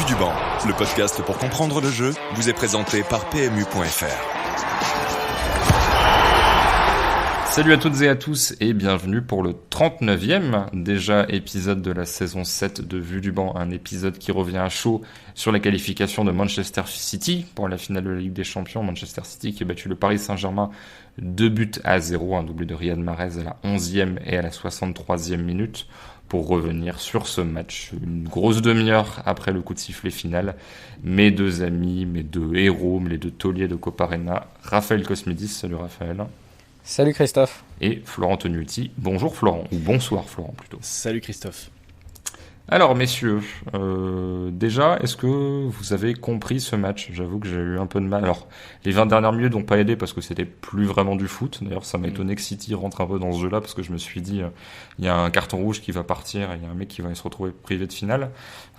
Vue du banc, le podcast pour comprendre le jeu, vous est présenté par PMU.fr. Salut à toutes et à tous et bienvenue pour le 39e déjà épisode de la saison 7 de Vue du banc, un épisode qui revient à chaud sur la qualification de Manchester City pour la finale de la Ligue des Champions. Manchester City qui a battu le Paris Saint-Germain 2-0, un doublé de Riyad Mahrez à la 11e et à la 63e minute. Pour revenir sur ce match, une grosse demi-heure après le coup de sifflet final, mes deux amis, mes deux héros, les deux tauliers de Copa Arena, Raphaël Cosmidis, salut Raphaël. Salut Christophe. Et Florent Tonuti. Bonjour Florent, ou bonsoir Florent plutôt. Salut Christophe. Alors messieurs, déjà, est-ce que vous avez compris ce match ? J'avoue que j'ai eu un peu de mal. Alors, les 20 dernières minutes n'ont pas aidé parce que c'était plus vraiment du foot. D'ailleurs, ça m'a étonné que City rentre un peu dans ce jeu-là parce que je me suis dit, il y a un carton rouge qui va partir et il y a un mec qui va se retrouver privé de finale.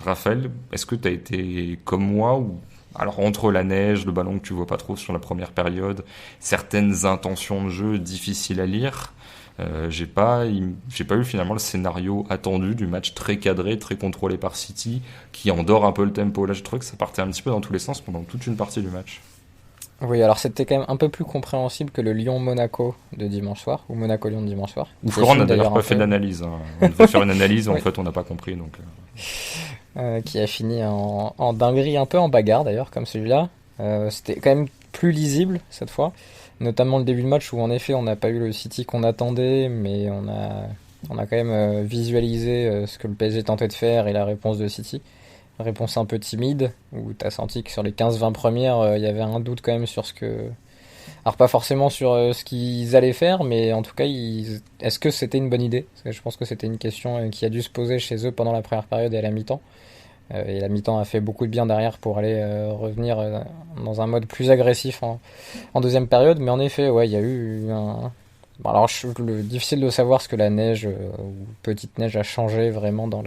Raphaël, est-ce que tu as été comme moi ou... Alors, entre la neige, le ballon que tu vois pas trop sur la première période, certaines intentions de jeu difficiles à lire, j'ai pas eu finalement le scénario attendu du match très cadré, très contrôlé par City, qui endort un peu le tempo. Là, je trouvais que ça partait un petit peu dans tous les sens pendant toute une partie du match. Oui, alors c'était quand même un peu plus compréhensible que le Lyon-Monaco de dimanche soir, ou Monaco-Lyon de dimanche soir. Où Florent n'a d'ailleurs pas fait d'analyse. Hein. On devait faire une analyse, oui. En fait, on n'a pas compris. Donc... qui a fini en dinguerie, un peu en bagarre d'ailleurs, comme celui-là. C'était quand même plus lisible cette fois, notamment le début de match où en effet on n'a pas eu le City qu'on attendait, mais on a quand même visualisé ce que le PSG tentait de faire et la réponse de City. Réponse un peu timide, où tu as senti que sur les 15-20 premières, il y avait un doute quand même sur ce que... Alors pas forcément sur ce qu'ils allaient faire, mais en tout cas, est-ce que c'était une bonne idée ? Parce que je pense que c'était une question qui a dû se poser chez eux pendant la première période et à la mi-temps. Et la mi-temps a fait beaucoup de bien derrière pour aller revenir dans un mode plus agressif en deuxième période. Mais en effet, ouais, il y a eu un... Bon, alors, difficile de savoir ce que la neige ou petite neige a changé vraiment dans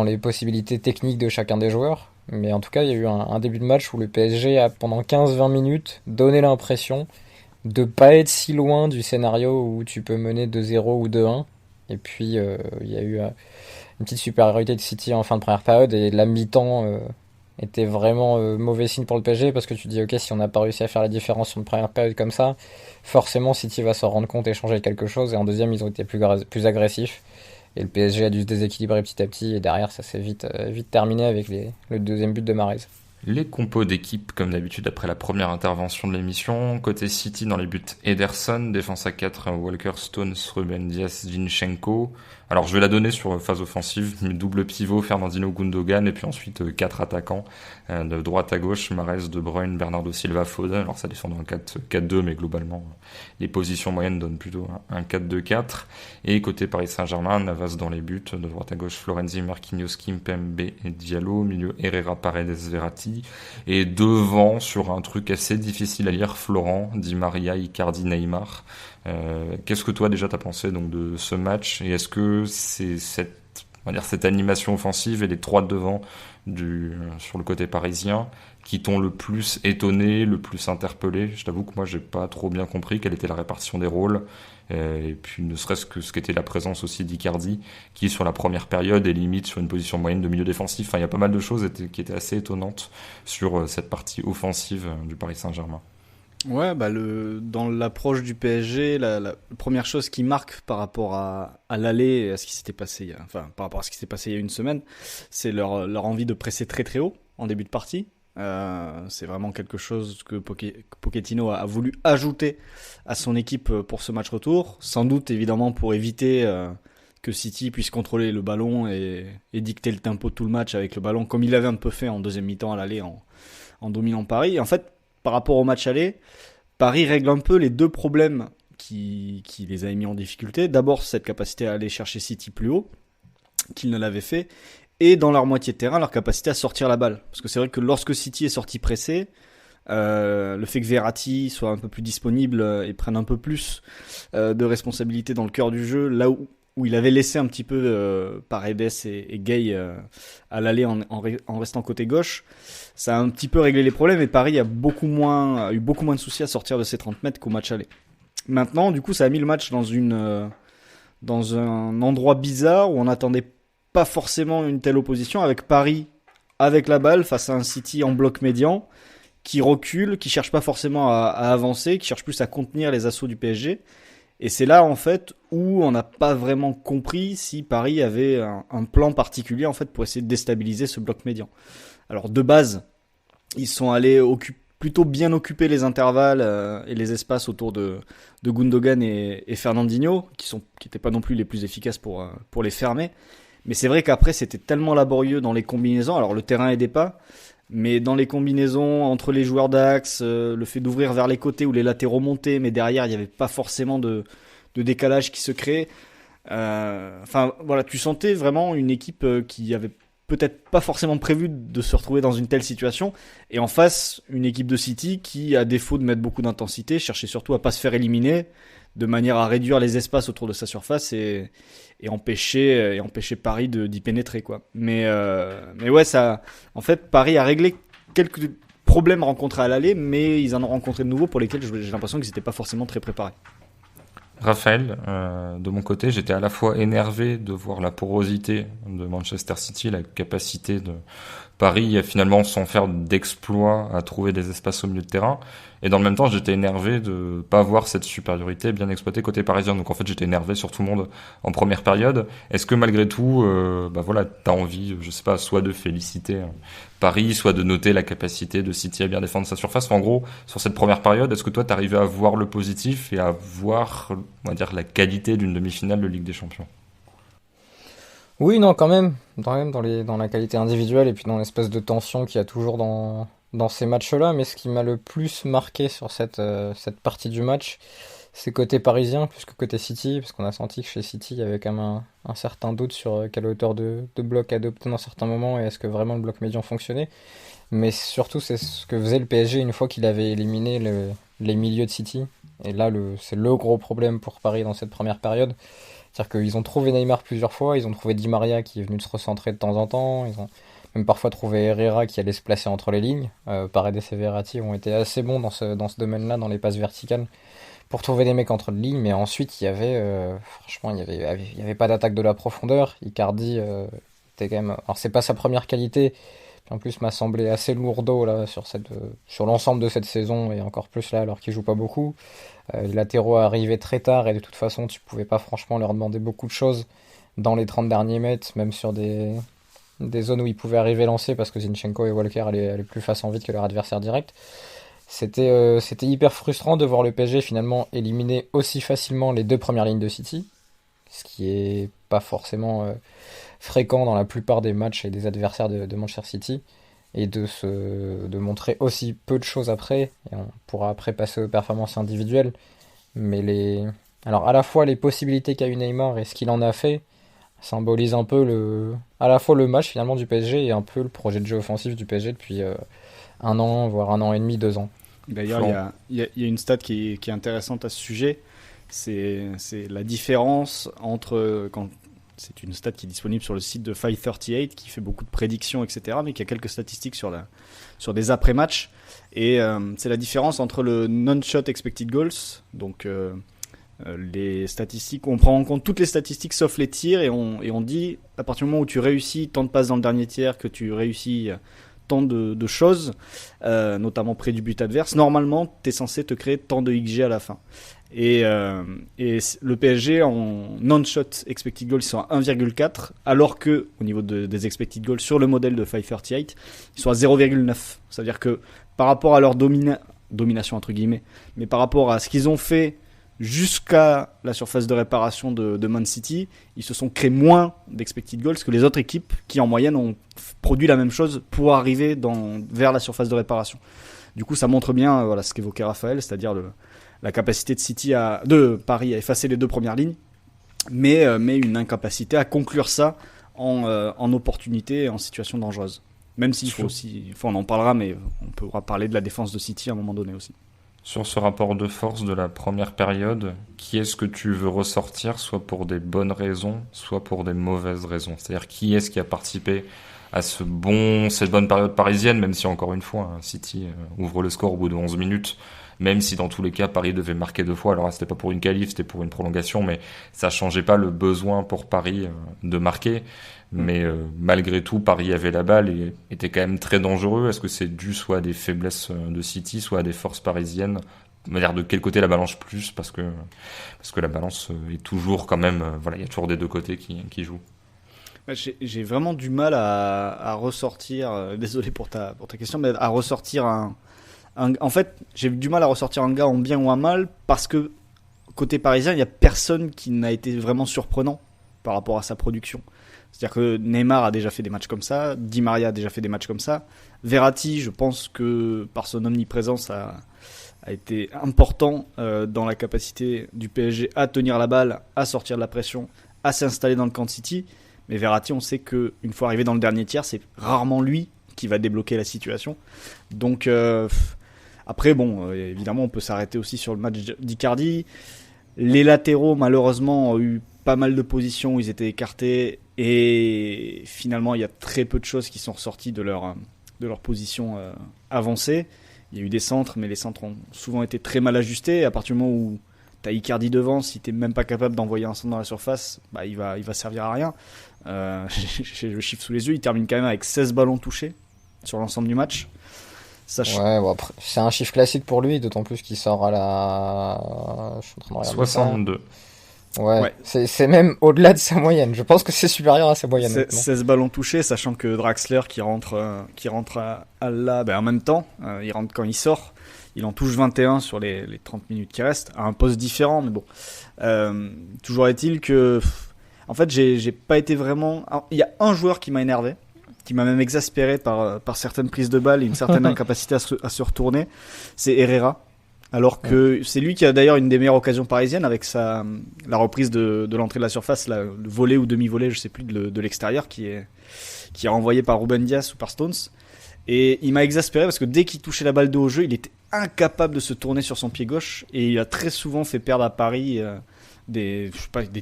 les possibilités techniques de chacun des joueurs. Mais en tout cas, il y a eu un début de match où le PSG a, pendant 15-20 minutes, donné l'impression de pas être si loin du scénario où tu peux mener 2-0 ou 2-1. Et puis, il y a eu une petite supériorité de City en fin de première période. Et la mi-temps était vraiment mauvais signe pour le PSG parce que tu dis, ok, si on n'a pas réussi à faire la différence sur une première période comme ça, forcément, City va s'en rendre compte et changer quelque chose. Et en deuxième, ils ont été plus agressifs. Et le PSG a dû se déséquilibrer petit à petit. Et derrière, ça s'est vite terminé avec le deuxième but de Mahrez. Les compos d'équipe, comme d'habitude, après la première intervention de l'émission. Côté City, dans les buts, Ederson, défense à 4, Walker, Stones, Ruben Dias, Zinchenko. Alors, je vais la donner sur phase offensive. Double pivot, Fernandinho, Gundogan, et puis ensuite 4 attaquants, de droite à gauche, Mahrez, De Bruyne, Bernardo Silva, Foden. Alors, ça défend dans un 4-4-2, mais globalement, les positions moyennes donnent plutôt un 4-2-4. Et côté Paris Saint-Germain, Navas dans les buts, de droite à gauche, Florenzi, Marquinhos, Kimpembe et Diallo, milieu Herrera, Paredes, Verratti. Et devant, sur un truc assez difficile à lire, Florent, Di Maria, Icardi, Neymar. Qu'est-ce que toi déjà t'as pensé donc de ce match, et est-ce que c'est cette animation offensive et les trois de devant sur le côté parisien qui t'ont le plus étonné, le plus interpellé ? Je t'avoue que moi j'ai pas trop bien compris quelle était la répartition des rôles, et puis ne serait-ce que ce qu'était la présence aussi d'Icardi qui sur la première période est limite sur une position moyenne de milieu défensif. Enfin, il y a pas mal de choses qui étaient assez étonnantes sur cette partie offensive du Paris Saint-Germain. Ouais, dans l'approche du PSG, la première chose qui marque par rapport à l'aller et à ce qui s'était passé, par rapport à ce qui s'est passé il y a une semaine, c'est leur envie de presser très très haut en début de partie. C'est vraiment quelque chose que Pochettino a voulu ajouter à son équipe pour ce match retour, sans doute évidemment pour éviter que City puisse contrôler le ballon et dicter le tempo de tout le match avec le ballon, comme il l'avait un peu fait en deuxième mi-temps à l'aller en dominant Paris. Et en fait, par rapport au match aller, Paris règle un peu les deux problèmes qui les avaient mis en difficulté. D'abord, cette capacité à aller chercher City plus haut, qu'ils ne l'avaient fait, et dans leur moitié de terrain, leur capacité à sortir la balle. Parce que c'est vrai que lorsque City est sorti pressé, le fait que Verratti soit un peu plus disponible et prenne un peu plus de responsabilité dans le cœur du jeu, là où il avait laissé un petit peu Paredes et Gay à l'aller en restant côté gauche, ça a un petit peu réglé les problèmes, et Paris a eu beaucoup moins de soucis à sortir de ses 30 mètres qu'au match aller. Maintenant, du coup, ça a mis le match dans un endroit bizarre où on n'attendait pas forcément une telle opposition, avec Paris avec la balle face à un City en bloc médian qui recule, qui cherche pas forcément à avancer, qui cherche plus à contenir les assauts du PSG. Et c'est là en fait où on n'a pas vraiment compris si Paris avait un plan particulier en fait pour essayer de déstabiliser ce bloc médian. Alors de base, ils sont allés plutôt bien occuper les intervalles et les espaces autour de Gundogan et Fernandinho, qui étaient pas non plus les plus efficaces pour les fermer. Mais c'est vrai qu'après c'était tellement laborieux dans les combinaisons. Alors le terrain aidait pas, mais dans les combinaisons entre les joueurs d'axe, le fait d'ouvrir vers les côtés ou les latéraux montés, mais derrière il n'y avait pas forcément de décalage qui se créait. Enfin voilà, tu sentais vraiment une équipe qui avait peut-être pas forcément prévu de se retrouver dans une telle situation, et en face une équipe de City qui, à défaut de mettre beaucoup d'intensité, cherchait surtout à pas se faire éliminer, de manière à réduire les espaces autour de sa surface et empêcher Paris d'y pénétrer quoi. Mais ouais, ça, en fait, Paris a réglé quelques problèmes rencontrés à l'aller, mais ils en ont rencontré de nouveaux pour lesquels j'ai l'impression qu'ils n'étaient pas forcément très préparés. Raphaël, de mon côté, j'étais à la fois énervé de voir la porosité de Manchester City, la capacité de Paris à finalement sans faire d'exploit à trouver des espaces au milieu de terrain, et dans le même temps j'étais énervé de pas voir cette supériorité bien exploitée côté parisien. Donc en fait j'étais énervé sur tout le monde en première période. Est-ce que malgré tout, voilà, t'as envie, je sais pas, soit de féliciter Paris, soit de noter la capacité de City à bien défendre sa surface. Enfin, en gros, sur cette première période, est-ce que toi t'arrivais à voir le positif et à voir, on va dire, la qualité d'une demi-finale de Ligue des Champions? Oui, non, quand même dans la qualité individuelle et puis dans l'espèce de tension qu'il y a toujours dans ces matchs-là. Mais ce qui m'a le plus marqué sur cette partie du match, c'est côté parisien plus que côté City, parce qu'on a senti que chez City il y avait quand même un certain doute sur quelle hauteur de bloc adopter dans certains moments et est-ce que vraiment le bloc médian fonctionnait. Mais surtout c'est ce que faisait le PSG une fois qu'il avait éliminé les milieux de City. Et là c'est le gros problème pour Paris dans cette première période. C'est-à-dire qu'ils ont trouvé Neymar plusieurs fois, ils ont trouvé Di Maria qui est venu se recentrer de temps en temps, ils ont même parfois trouvé Herrera qui allait se placer entre les lignes. Paredes et Verratti ont été assez bons dans ce domaine-là, dans les passes verticales, pour trouver des mecs entre les lignes. Mais ensuite, il y avait, franchement, il y avait pas d'attaque de la profondeur. Icardi était quand même, alors c'est pas sa première qualité, qui en plus m'a semblé assez lourdeau là sur l'ensemble de cette saison et encore plus là alors qu'il joue pas beaucoup. Les latéraux arrivaient très tard et de toute façon tu pouvais pas franchement leur demander beaucoup de choses dans les 30 derniers mètres, même sur des zones où ils pouvaient arriver lancés parce que Zinchenko et Walker allaient plus face en vite que leur adversaire direct. C'était hyper frustrant de voir le PSG finalement éliminer aussi facilement les deux premières lignes de City, ce qui est pas forcément fréquent dans la plupart des matchs et des adversaires de Manchester City, et de montrer aussi peu de choses après, et on pourra après passer aux performances individuelles, mais alors à la fois les possibilités qu'a eu Neymar et ce qu'il en a fait symbolisent un peu à la fois le match finalement du PSG et un peu le projet de jeu offensif du PSG depuis un an, voire un an et demi, 2 ans. D'ailleurs, il y a une stat qui est intéressante à ce sujet, c'est la différence entre c'est une stat qui est disponible sur le site de 538 qui fait beaucoup de prédictions, etc., mais qui a quelques statistiques sur des après-matchs. Et c'est la différence entre le non-shot expected goals, donc les statistiques, on prend en compte toutes les statistiques sauf les tirs, et on dit à partir du moment où tu réussis tant de passes dans le dernier tiers, que tu réussis tant de choses, notamment près du but adverse, normalement tu es censé te créer tant de XG à la fin. Et le PSG en non-shot expected goals, ils sont à 1,4, alors que au niveau des expected goals sur le modèle de 538, ils sont à 0,9. C'est-à-dire que par rapport à leur domination entre guillemets, mais par rapport à ce qu'ils ont fait jusqu'à la surface de réparation de Man City, ils se sont créés moins d'expected goals que les autres équipes qui en moyenne ont produit la même chose pour arriver vers la surface de réparation. Du coup, ça montre bien voilà, ce qu'évoquait Raphaël, c'est-à-dire la capacité de Paris à effacer les deux premières lignes, mais une incapacité à conclure ça en opportunité et en situation dangereuse. Même s'il faut aussi, on en parlera, mais on pourra parler de la défense de City à un moment donné aussi. Sur ce rapport de force de la première période, qui est-ce que tu veux ressortir, soit pour des bonnes raisons, soit pour des mauvaises raisons? C'est-à-dire qui est-ce qui a participé cette bonne période parisienne, même si encore une fois, City ouvre le score au bout de 11 minutes. Même si dans tous les cas Paris devait marquer 2 fois, alors c'était pas pour une qualif, c'était pour une prolongation, mais ça changeait pas le besoin pour Paris de marquer. Mais malgré tout, Paris avait la balle et était quand même très dangereux. Est-ce que c'est dû soit à des faiblesses de City, soit à des forces parisiennes? On va dire de quel côté la balance plus, parce que la balance est toujours quand même, voilà, il y a toujours des deux côtés qui jouent. J'ai vraiment du mal à ressortir, désolé pour ta question, mais à ressortir en fait, j'ai du mal à ressortir un gars en bien ou en mal parce que côté parisien, il n'y a personne qui n'a été vraiment surprenant par rapport à sa production. C'est-à-dire que Neymar a déjà fait des matchs comme ça, Di Maria a déjà fait des matchs comme ça. Verratti, je pense que par son omniprésence a été important dans la capacité du PSG à tenir la balle, à sortir de la pression, à s'installer dans le camp de City. Mais Verratti, on sait qu'une fois arrivé dans le dernier tiers, c'est rarement lui qui va débloquer la situation. Donc après, bon, évidemment, on peut s'arrêter aussi sur le match d'Icardi. Les latéraux, malheureusement, ont eu pas mal de positions où ils étaient écartés. Et finalement, il y a très peu de choses qui sont ressorties de leur position avancée. Il y a eu des centres, mais les centres ont souvent été très mal ajustés. À partir du moment où tu as Icardi devant, si tu n'es même pas capable d'envoyer un centre dans la surface, bah, il va servir à rien. J'ai le chiffre sous les yeux, il termine quand même avec 16 ballons touchés sur l'ensemble du match. Ouais, bon, après, c'est un chiffre classique pour lui, d'autant plus qu'il sort à la... Je suis en train de regarder 62. Ça. Ouais. C'est même au-delà de sa moyenne. Je pense que c'est supérieur à sa moyenne. 16 ballons touchés, sachant que Draxler qui rentre à la... en même temps, il rentre quand il sort. Il en touche 21 sur les 30 minutes qui restent, à un poste différent, mais bon. Toujours est-il que... En fait, j'ai pas été vraiment... Il y a un joueur qui m'a énervé, qui m'a même exaspéré par certaines prises de balles et une certaine incapacité à se retourner, c'est Herrera. Alors que c'est lui qui a d'ailleurs une des meilleures occasions parisiennes avec la reprise de l'entrée de la surface, le volet ou demi-volet, je sais plus, de l'extérieur, qui est renvoyé par Ruben Dias ou par Stones. Et il m'a exaspéré parce que dès qu'il touchait la balle de haut jeu, il était incapable de se tourner sur son pied gauche et il a très souvent fait perdre à Paris des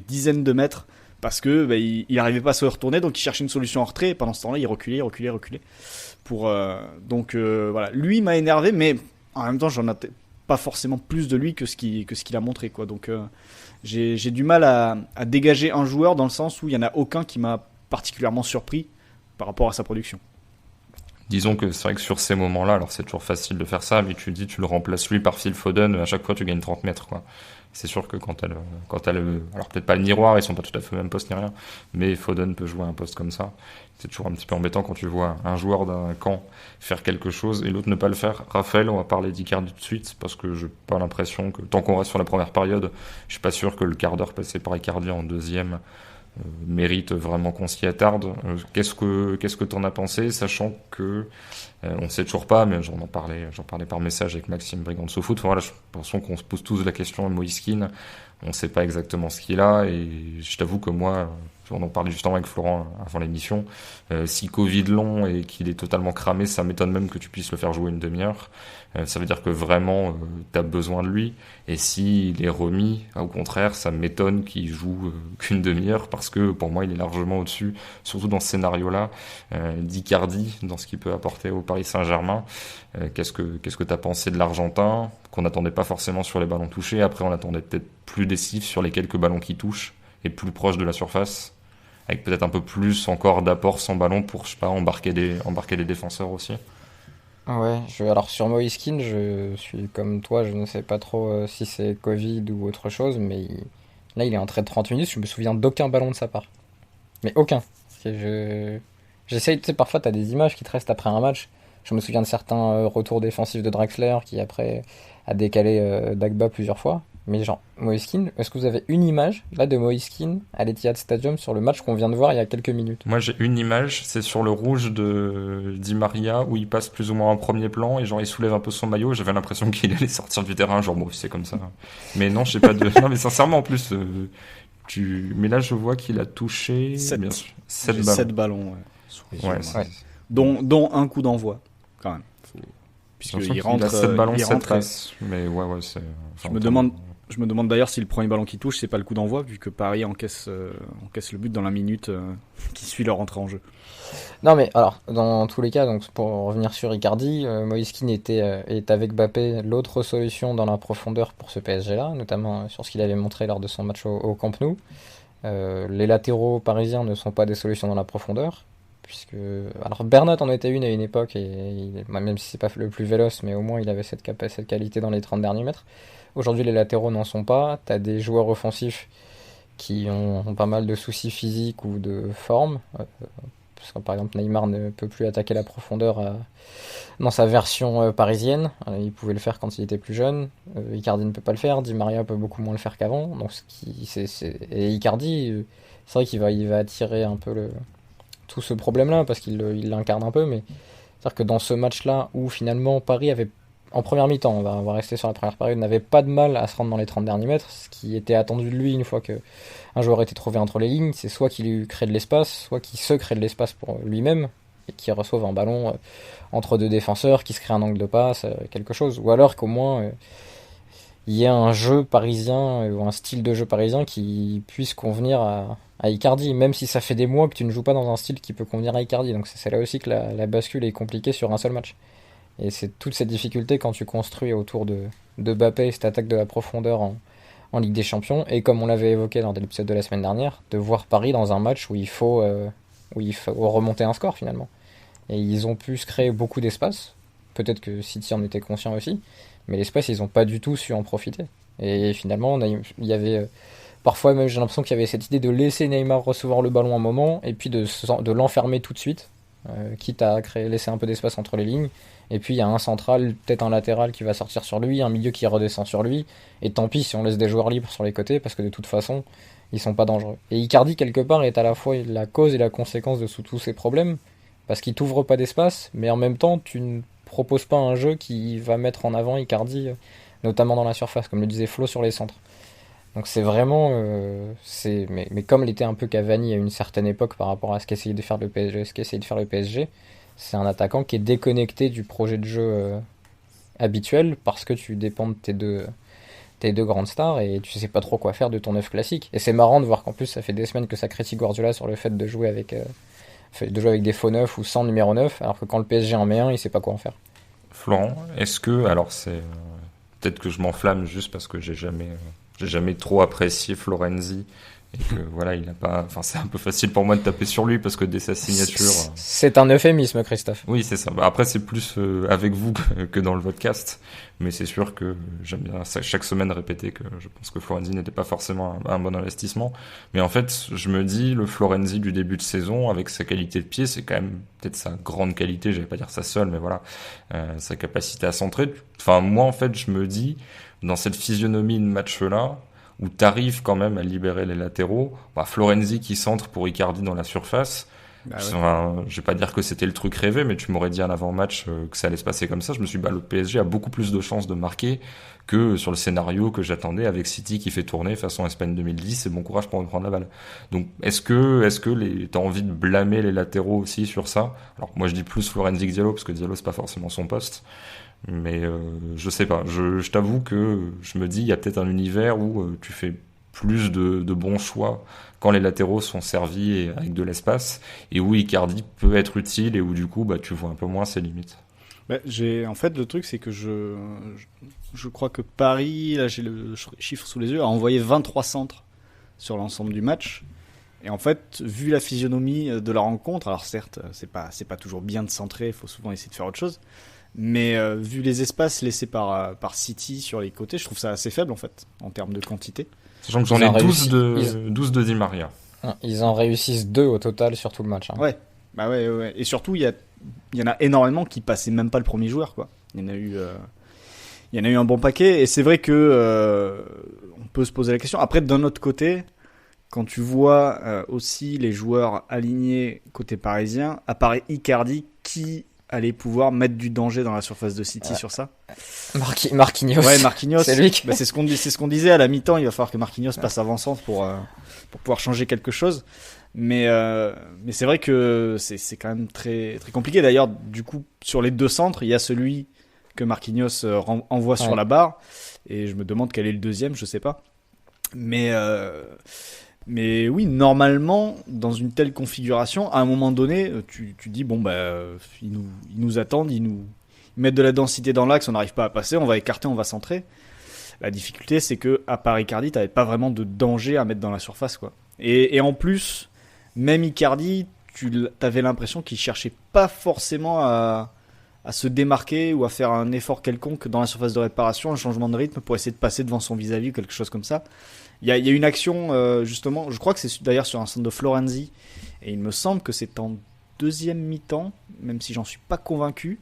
dizaines de mètres parce que il n'arrivait pas à se retourner, donc il cherchait une solution en retrait et pendant ce temps-là il reculait voilà, lui m'a énervé, mais en même temps j'en ai pas forcément plus de lui que ce qu'il a montré, quoi. Donc j'ai du mal à dégager un joueur dans le sens où il y en a aucun qui m'a particulièrement surpris par rapport à sa production. Disons que c'est vrai que sur ces moments-là, alors c'est toujours facile de faire ça, mais tu le remplaces lui par Phil Foden, à chaque fois tu gagnes 30 mètres, quoi. C'est sûr que quand t'as le, alors peut-être pas le miroir, ils sont pas tout à fait au même poste ni rien, mais Foden peut jouer à un poste comme ça. C'est toujours un petit peu embêtant quand tu vois un joueur d'un camp faire quelque chose et l'autre ne pas le faire. Raphaël, on va parler d'Icardi tout de suite, parce que j'ai pas l'impression que, tant qu'on reste sur la première période, je suis pas sûr que le quart d'heure passé par Icardi en deuxième mérite vraiment qu'on s'y attarde. Qu'est-ce que t'en as pensé, sachant que on sait toujours pas, mais j'en parlais par message avec Maxime Brigand de SoFoot. Voilà, je pense qu'on se pose tous la question de Moïse Kean. On sait pas exactement ce qu'il a, et je t'avoue que moi, on en parlait justement avec Florent avant l'émission, si Covid long et qu'il est totalement cramé, ça m'étonne même que tu puisses le faire jouer une demi-heure. Ça veut dire que vraiment t'as besoin de lui, et s'il est remis, au contraire, ça m'étonne qu'il joue qu'une demi-heure, parce que pour moi il est largement au-dessus, surtout dans ce scénario-là, d'Icardi, dans ce qu'il peut apporter au Paris Saint-Germain. Qu'est-ce que t'as pensé de l'Argentin, qu'on n'attendait pas forcément sur les ballons touchés? Après on attendait peut-être plus décisif sur les quelques ballons qui touchent, et plus proche de la surface, avec peut-être un peu plus encore d'apport sans ballon pour, je sais pas, embarquer les défenseurs aussi. Ouais, alors sur Moïse Kean, je suis comme toi, je ne sais pas trop si c'est Covid ou autre chose, mais là il est entré de 30 minutes, je me souviens d'aucun ballon de sa part. Mais aucun. J'essaye, tu sais, parfois t'as des images qui te restent après un match. Je me souviens de certains retours défensifs de Draxler qui après a décalé Dagba plusieurs fois. Mais genre, Moïse Kean, est-ce que vous avez une image là de Moïse Kean à l'Etihad Stadium sur le match qu'on vient de voir il y a quelques minutes? Moi j'ai une image, c'est sur le rouge de Di Maria, où il passe plus ou moins en premier plan et genre il soulève un peu son maillot. J'avais l'impression qu'il allait sortir du terrain, genre bon c'est comme ça. Mais non, je sais pas de... Non mais sincèrement en plus, mais là je vois qu'il a touché 7 ballons. 7 ballons, ouais. Dont un coup d'envoi quand même. Puisqu'il rentre, il a 7 ballons, il 7 rentre. passes. Mais ouais, c'est... Je me demande Je me demande d'ailleurs si le premier ballon qui touche, c'est pas le coup d'envoi, vu que Paris encaisse le but dans la minute qui suit leur entrée en jeu. Non mais alors, dans tous les cas, donc pour revenir sur Icardi, Moïse Kean est avec Mbappé l'autre solution dans la profondeur pour ce PSG-là, notamment sur ce qu'il avait montré lors de son match au Camp Nou. Les latéraux parisiens ne sont pas des solutions dans la profondeur, puisque alors Bernat en était une à une époque, même si c'est pas le plus véloce, mais au moins il avait cette qualité dans les 30 derniers mètres. Aujourd'hui les latéraux n'en sont pas, t'as des joueurs offensifs qui ont pas mal de soucis physiques ou de forme. Parce que, par exemple, Neymar ne peut plus attaquer la profondeur dans sa version parisienne. Il pouvait le faire quand il était plus jeune. Icardi ne peut pas le faire. Di Maria peut beaucoup moins le faire qu'avant. Donc, Et Icardi, c'est vrai qu'il va attirer un peu tout ce problème-là parce qu'il l'incarne un peu. Mais c'est-à-dire que dans ce match-là où finalement Paris avait, en première mi-temps, on va rester sur la première période, n'avait pas de mal à se rendre dans les 30 derniers mètres, ce qui était attendu de lui une fois que un joueur était trouvé entre les lignes, c'est soit qu'il lui crée de l'espace, soit qu'il se crée de l'espace pour lui-même, et qu'il reçoive un ballon entre deux défenseurs, qui se crée un angle de passe, quelque chose. Ou alors qu'au moins il y ait un jeu parisien, ou un style de jeu parisien qui puisse convenir à Icardi, même si ça fait des mois que tu ne joues pas dans un style qui peut convenir à Icardi. Donc c'est là aussi que la bascule est compliquée sur un seul match. Et c'est toute cette difficulté quand tu construis autour de Mbappé cette attaque de la profondeur en Ligue des Champions, et comme on l'avait évoqué dans l'épisode de la semaine dernière, de voir Paris dans un match où il faut remonter un score finalement. Et ils ont pu se créer beaucoup d'espace, peut-être que City en était conscient aussi, mais l'espace ils n'ont pas du tout su en profiter. Et finalement il y avait parfois même j'ai l'impression qu'il y avait cette idée de laisser Neymar recevoir le ballon un moment, et puis de l'enfermer tout de suite, quitte à laisser un peu d'espace entre les lignes. Et puis il y a un central, peut-être un latéral qui va sortir sur lui, un milieu qui redescend sur lui, et tant pis si on laisse des joueurs libres sur les côtés, parce que de toute façon, ils sont pas dangereux. Et Icardi, quelque part, est à la fois la cause et la conséquence de tous ces problèmes, parce qu'il t'ouvre pas d'espace, mais en même temps, tu ne proposes pas un jeu qui va mettre en avant Icardi, notamment dans la surface, comme le disait Flo sur les centres. Donc c'est vraiment... mais comme l'était un peu Cavani à une certaine époque par rapport à ce qu'essayait de faire le PSG, c'est un attaquant qui est déconnecté du projet de jeu habituel, parce que tu dépends de tes deux grandes stars et tu sais pas trop quoi faire de ton œuf classique. Et c'est marrant de voir qu'en plus ça fait des semaines que ça critique Guardiola sur le fait de jouer avec des faux neufs ou sans numéro 9, alors que quand le PSG en met un, il sait pas quoi en faire. Florent, est-ce que, alors c'est peut-être que je m'enflamme juste parce que j'ai jamais trop apprécié Florenzi, et que voilà, il a pas, enfin c'est un peu facile pour moi de taper sur lui parce que dès sa signature. C'est un euphémisme, Christophe. Oui, c'est ça. Bah, après, c'est plus avec vous que dans le podcast, mais c'est sûr que j'aime bien ça, chaque semaine répéter que je pense que Florenzi n'était pas forcément un bon investissement. Mais en fait, je me dis, le Florenzi du début de saison, avec sa qualité de pied, c'est quand même peut-être sa grande qualité, j'allais pas dire sa seule, mais voilà, sa capacité à centrer. Enfin, moi, en fait, je me dis, dans cette physionomie de match-là, où t'arrives quand même à libérer les latéraux, bah, Florenzi qui centre pour Icardi dans la surface. Bah ouais. Enfin, je vais pas dire que c'était le truc rêvé, mais tu m'aurais dit à l'avant-match que ça allait se passer comme ça. Je me suis dit, bah, le PSG a beaucoup plus de chances de marquer que sur le scénario que j'attendais avec City qui fait tourner façon Espagne 2010, et bon courage pour prendre la balle. Donc, est-ce que t'as envie de blâmer les latéraux aussi sur ça? Alors, moi, je dis plus Florenzi que Diallo, parce que Diallo, c'est pas forcément son poste. Mais je sais pas, je t'avoue que je me dis, il y a peut-être un univers où tu fais plus de bons choix quand les latéraux sont servis et avec de l'espace, et où Icardi peut être utile, et où du coup bah, tu vois un peu moins ses limites. Bah, en fait, le truc, c'est que je crois que Paris, là j'ai le chiffre sous les yeux, a envoyé 23 centres sur l'ensemble du match. Et en fait, vu la physionomie de la rencontre, alors certes, c'est pas toujours bien de centrer, il faut souvent essayer de faire autre chose. Mais vu les espaces laissés par City sur les côtés, je trouve ça assez faible en fait, en termes de quantité. Sachant que j'en ai 12 de Di Maria. Ils en réussissent 2 au total sur tout le match. Hein. Ouais, bah ouais. Et surtout, il y en a énormément qui passaient même pas le premier joueur, quoi. Il y en a eu un bon paquet. Et c'est vrai que on peut se poser la question. Après, d'un autre côté, quand tu vois aussi les joueurs alignés côté parisien, apparaît Icardi qui allait pouvoir mettre du danger dans la surface de City sur ça. Marquinhos. Ouais, Marquinhos. C'est lui qui... c'est ce qu'on disait à la mi-temps. Il va falloir que Marquinhos passe avant-centre pour pouvoir changer quelque chose. Mais c'est vrai que c'est quand même très, très compliqué. D'ailleurs, du coup, sur les deux centres, il y a celui que Marquinhos envoie sur la barre. Et je me demande quel est le deuxième, je sais pas. Mais oui, normalement, dans une telle configuration, à un moment donné, tu dis bon ils nous attendent, ils mettent de la densité dans l'axe, on n'arrive pas à passer, on va écarter, on va centrer. La difficulté, c'est que à part Icardi, t'avais pas vraiment de danger à mettre dans la surface, quoi. Et en plus, même Icardi, t'avais l'impression qu'il cherchait pas forcément à se démarquer ou à faire un effort quelconque dans la surface de réparation, un changement de rythme pour essayer de passer devant son vis-à-vis ou quelque chose comme ça. Il y a une action, justement, je crois que c'est d'ailleurs sur un centre de Florenzi, et il me semble que c'est en deuxième mi-temps, même si j'en suis pas convaincu,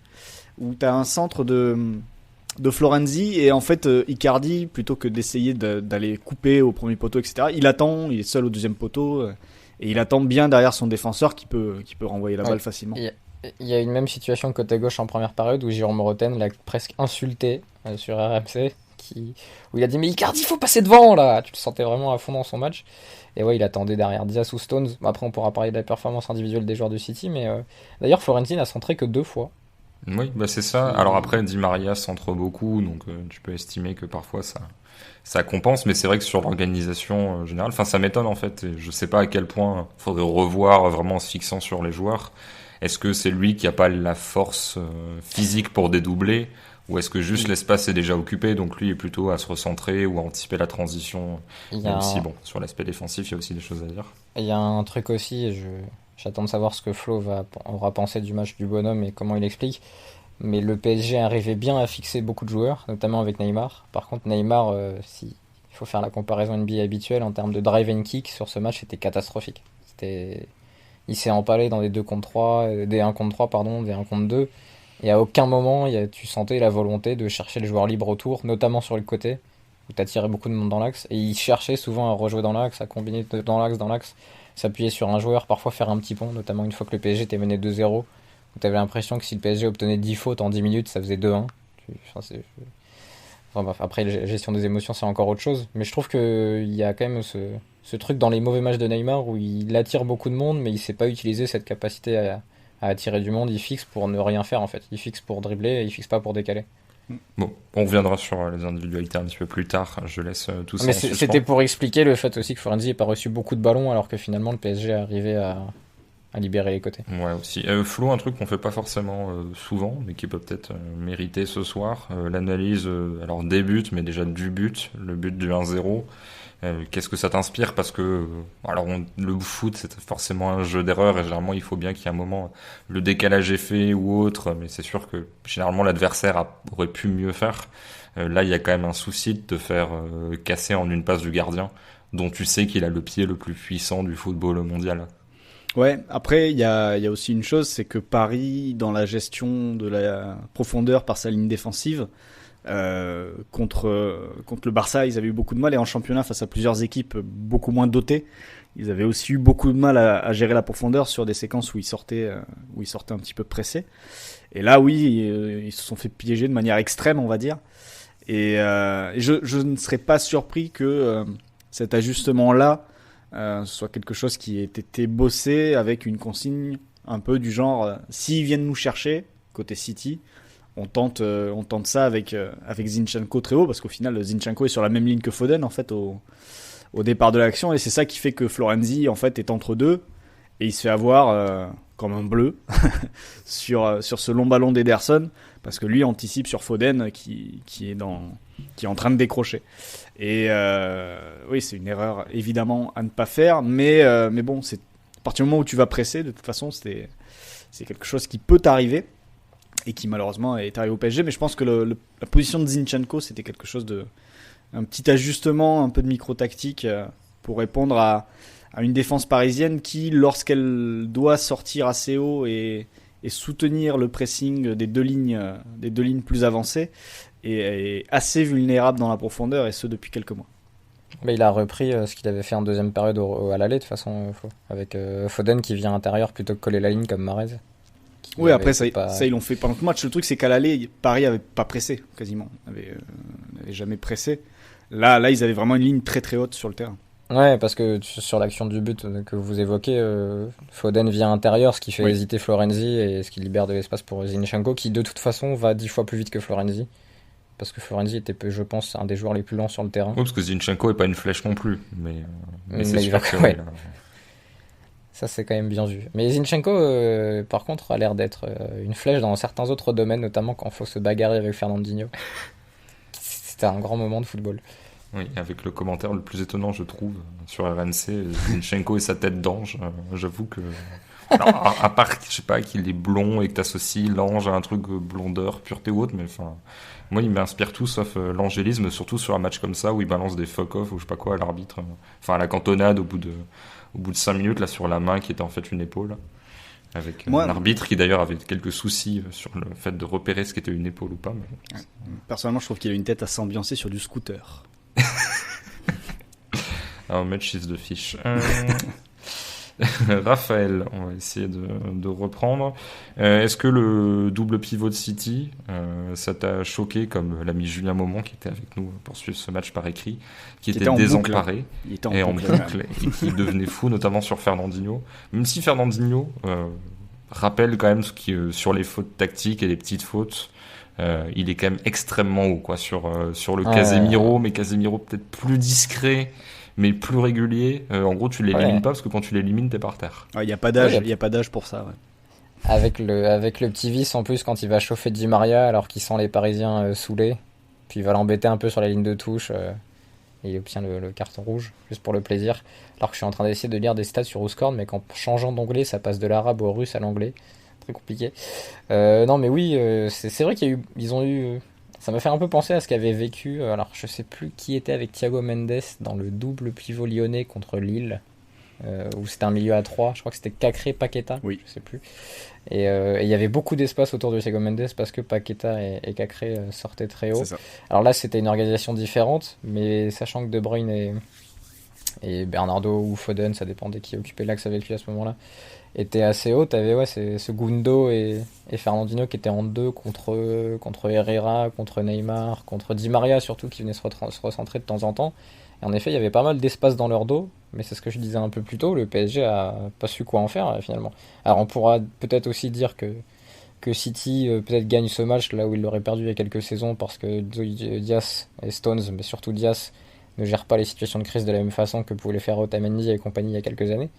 où t'as un centre de Florenzi, et en fait Icardi, plutôt que d'essayer d'aller couper au premier poteau, etc., il attend, il est seul au deuxième poteau, et il attend bien derrière son défenseur qui peut renvoyer la balle facilement. Il y a une même situation côté gauche en première période où Jérôme Roten l'a presque insulté sur RMC, où il a dit mais Icardi, faut passer devant là. Tu le sentais vraiment à fond dans son match. Et ouais, il attendait derrière Diaz ou Stones. Après, on pourra parler de la performance individuelle des joueurs du City, mais d'ailleurs Florenzi n'a centré que 2 fois. Oui, c'est ça. Alors après, Di Maria centre beaucoup, donc tu peux estimer que parfois ça compense, mais c'est vrai que sur l'organisation générale, ça m'étonne en fait. Et je sais pas à quel point il faudrait revoir vraiment en se fixant sur les joueurs. Est-ce que c'est lui qui a pas la force physique pour dédoubler, ou est-ce que juste l'espace est déjà occupé, donc lui est plutôt à se recentrer ou à anticiper la transition. Même si sur l'aspect défensif, il y a aussi des choses à dire. Il y a un truc aussi, et j'attends de savoir ce que Flo aura pensé du match du bonhomme et comment il explique. Mais le PSG arrivait bien à fixer beaucoup de joueurs, notamment avec Neymar. Par contre, Neymar, il faut faire la comparaison NBA habituelle en termes de drive and kick, sur ce match, c'était catastrophique. Il s'est empalé dans des 2 contre 3, des 1 contre 3, pardon, des 1 contre 2. Et à aucun moment, tu sentais la volonté de chercher les joueurs libres autour, notamment sur le côté, où tu attirais beaucoup de monde dans l'axe. Et il cherchait souvent à rejouer dans l'axe, à combiner dans l'axe, s'appuyer sur un joueur, parfois faire un petit pont, notamment une fois que le PSG était mené 2-0, où tu avais l'impression que si le PSG obtenait 10 fautes en 10 minutes, ça faisait 2-1. Après, gestion des émotions, c'est encore autre chose. Mais je trouve qu'il y a quand même ce truc dans les mauvais matchs de Neymar où il attire beaucoup de monde, mais il ne sait pas utiliser cette capacité à attirer du monde. Il fixe pour ne rien faire en fait. Il fixe pour dribbler et il fixe pas pour décaler. Bon, on reviendra sur les individualités un petit peu plus tard. Je laisse tout ça. Mais c'était pour expliquer le fait aussi que Florenzi n'ait pas reçu beaucoup de ballons alors que finalement le PSG est arrivé à libérer les côtés. Ouais, aussi. Flo, un truc qu'on fait pas forcément souvent, mais qui peut peut-être mériter ce soir, l'analyse, alors des buts, mais déjà du but, le but du 1-0. Qu'est-ce que ça t'inspire? Parce que le foot, c'est forcément un jeu d'erreur, et généralement il faut bien qu'il y ait un moment, le décalage est fait ou autre, mais c'est sûr que généralement l'adversaire aurait pu mieux faire. Là, il y a quand même un souci de te faire casser en une passe du gardien, dont tu sais qu'il a le pied le plus puissant du football mondial. Ouais, après il y a aussi une chose, c'est que Paris, dans la gestion de la profondeur par sa ligne défensive, contre le Barça, ils avaient eu beaucoup de mal, et en championnat face à plusieurs équipes beaucoup moins dotées, ils avaient aussi eu beaucoup de mal à gérer la profondeur sur des séquences où ils sortaient un petit peu pressés. Et là, oui, ils se sont fait piéger de manière extrême, on va dire. Et je ne serais pas surpris que cet ajustement-là soit quelque chose qui ait été bossé avec une consigne un peu du genre s'ils viennent nous chercher côté City, on tente ça avec Zinchenko très haut, parce qu'au final Zinchenko est sur la même ligne que Foden en fait au départ de l'action, et c'est ça qui fait que Florenzi en fait est entre deux, et il se fait avoir comme un bleu sur ce long ballon d'Ederson, parce que lui anticipe sur Foden qui est en train de décrocher. Et oui, c'est une erreur évidemment à ne pas faire, mais bon, c'est à partir du moment où tu vas presser, de toute façon c'est quelque chose qui peut t'arriver, et qui malheureusement est arrivé au PSG. Mais je pense que la position de Zinchenko, c'était quelque chose un petit ajustement, un peu de micro-tactique pour répondre à une défense parisienne qui, lorsqu'elle doit sortir assez haut et soutenir le pressing des deux lignes plus avancées, est assez vulnérable dans la profondeur, et ce depuis quelques mois. Mais il a repris ce qu'il avait fait en deuxième période à l'aller, de toute façon, avec Foden qui vient intérieur plutôt que coller la ligne comme Mahrez. Oui, après ça ils l'ont fait pendant tout le match. Le truc, c'est qu'à l'aller, Paris avait pas pressé quasiment, n'avait jamais pressé. Là ils avaient vraiment une ligne très très haute sur le terrain. Ouais, parce que sur l'action du but que vous évoquez, Foden vient intérieur, ce qui fait hésiter Florenzi et ce qui libère de l'espace pour Zinchenko, qui de toute façon va 10 fois plus vite que Florenzi. Parce que Florenzi était, je pense, un des joueurs les plus lents sur le terrain. Oui, parce que Zinchenko est pas une flèche non plus, mais c'est Mais sûr que ouais. Ça, c'est quand même bien vu. Mais Zinchenko, par contre, a l'air d'être une flèche dans certains autres domaines, notamment quand il faut se bagarrer avec Fernandinho. C'était un grand moment de football. Oui, avec le commentaire le plus étonnant, je trouve, sur RMC, Zinchenko et sa tête d'ange. J'avoue que... Alors, à part, je sais pas, qu'il est blond et que t'associes l'ange à un truc blondeur, pureté ou autre, mais enfin... Moi, il m'inspire tout sauf l'angélisme, surtout sur un match comme ça où il balance des fuck-off ou je sais pas quoi à l'arbitre. Enfin, à la cantonade au bout de 5 minutes, là, sur la main qui était en fait une épaule. Avec un arbitre qui d'ailleurs avait quelques soucis sur le fait de repérer ce qui était une épaule ou pas. Mais... Personnellement, je trouve qu'il a une tête à s'ambiancer sur du scooter. Un match is de fiche. Raphaël, on va essayer de reprendre. Est-ce que le double pivot de City, ça t'a choqué, comme l'ami Julien Maumont qui était avec nous pour suivre ce match par écrit, qui était désemparé et en boucle et qui devenait fou, notamment sur Fernandinho. Même si Fernandinho rappelle quand même sur les fautes tactiques et les petites fautes, il est quand même extrêmement haut quoi, sur le Casemiro, mais Casemiro peut-être plus discret mais plus régulier. En gros, tu l'élimines pas parce que quand tu l'élimines, t'es par terre. Il n'y a pas d'âge, y a pas d'âge pour ça. Ouais. Avec le petit vice en plus quand il va chauffer Di Maria alors qu'il sent les Parisiens saoulés, puis il va l'embêter un peu sur la ligne de touche et il obtient le carton rouge juste pour le plaisir. Alors que je suis en train d'essayer de lire des stats sur WhoScored, mais qu'en changeant d'onglet, ça passe de l'arabe au russe à l'anglais. Très compliqué. Non mais oui, c'est vrai qu'ils ont eu ça m'a fait un peu penser à ce qu'avait vécu, alors je sais plus qui était avec Thiago Mendes dans le double pivot lyonnais contre Lille, où c'était un milieu à 3, je crois que c'était Cacré, Paqueta, je sais plus. Et il y avait beaucoup d'espace autour de Thiago Mendes parce que Paqueta et Cacré sortaient très haut. Alors là c'était une organisation différente, mais sachant que De Bruyne et Bernardo ou Foden, ça dépendait qui occupait l'axe avec lui à ce moment-là, était assez haut. T'avais ce Gundo et Fernandinho qui étaient en deux contre Herrera, contre Neymar, contre Di Maria surtout qui venait se recentrer de temps en temps. Et en effet, il y avait pas mal d'espace dans leur dos, mais c'est ce que je disais un peu plus tôt, le PSG a pas su quoi en faire finalement. Alors on pourra peut-être aussi dire que City peut-être gagne ce match là où il l'aurait perdu il y a quelques saisons parce que Diaz et Stones, mais surtout Diaz, ne gèrent pas les situations de crise de la même façon que pouvaient les faire Otamendi et compagnie il y a quelques années.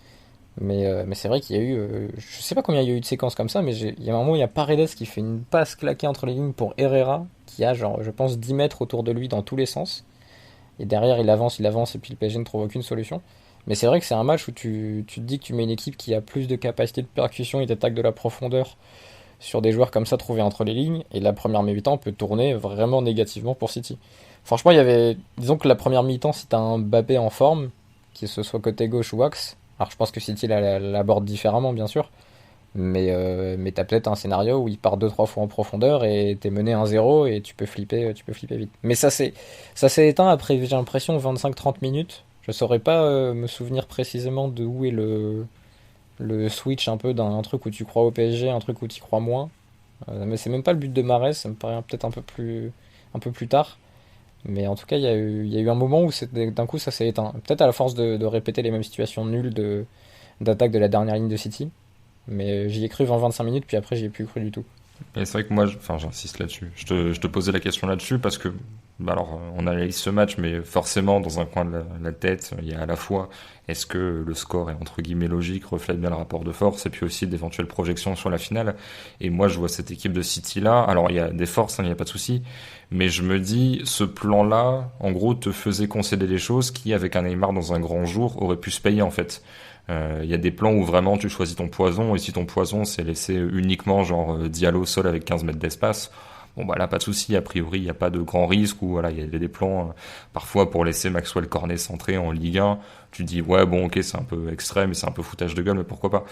Mais c'est vrai qu'il y a eu, je sais pas combien il y a eu de séquences comme ça, mais il y a un moment où il y a Paredes qui fait une passe claquée entre les lignes pour Herrera, qui a genre, je pense, 10 mètres autour de lui dans tous les sens. Et derrière, il avance, et puis le PSG ne trouve aucune solution. Mais c'est vrai que c'est un match où tu te dis que tu mets une équipe qui a plus de capacité de percussion et d'attaque de la profondeur sur des joueurs comme ça trouvés entre les lignes, et la première mi-temps peut tourner vraiment négativement pour City. Franchement, disons que la première mi-temps, si t'as un Mbappé en forme, qu'il se soit côté gauche ou axe, alors je pense que City l'aborde différemment bien sûr, mais t'as peut-être un scénario où il part 2-3 fois en profondeur et t'es mené 1-0 et tu peux flipper vite. Mais ça s'est éteint après, j'ai l'impression, 25-30 minutes. Je saurais pas me souvenir précisément de où est le switch un peu d'un truc où tu crois au PSG, un truc où tu crois moins. Mais c'est même pas le but de Mahrez, ça me paraît peut-être un peu plus tard. Mais en tout cas, il y a eu un moment où d'un coup ça s'est éteint. Peut-être à la force de répéter les mêmes situations nulles d'attaque de la dernière ligne de City. Mais j'y ai cru 20-25 minutes, puis après j'y ai plus cru du tout. Et c'est vrai que moi, j'insiste là-dessus. Je te posais la question là-dessus parce que, alors, on analyse ce match, mais forcément, dans un coin de la tête, il y a à la fois est-ce que le score est entre guillemets logique, reflète bien le rapport de force, et puis aussi d'éventuelles projections sur la finale. Et moi, je vois cette équipe de City-là. Alors, il y a des forces, il n'y a pas de souci. Mais je me dis, ce plan-là, en gros, te faisait concéder des choses qui, avec un Neymar dans un grand jour, auraient pu se payer, en fait. Il y a des plans où vraiment tu choisis ton poison, et si ton poison c'est laisser uniquement genre Diallo seul avec 15 mètres d'espace, bon bah là pas de souci, a priori il n'y a pas de grand risque, ou voilà, il y a des plans parfois pour laisser Maxwell Cornet centré en Ligue 1, tu dis ouais bon ok c'est un peu extrême et c'est un peu foutage de gueule, mais pourquoi pas.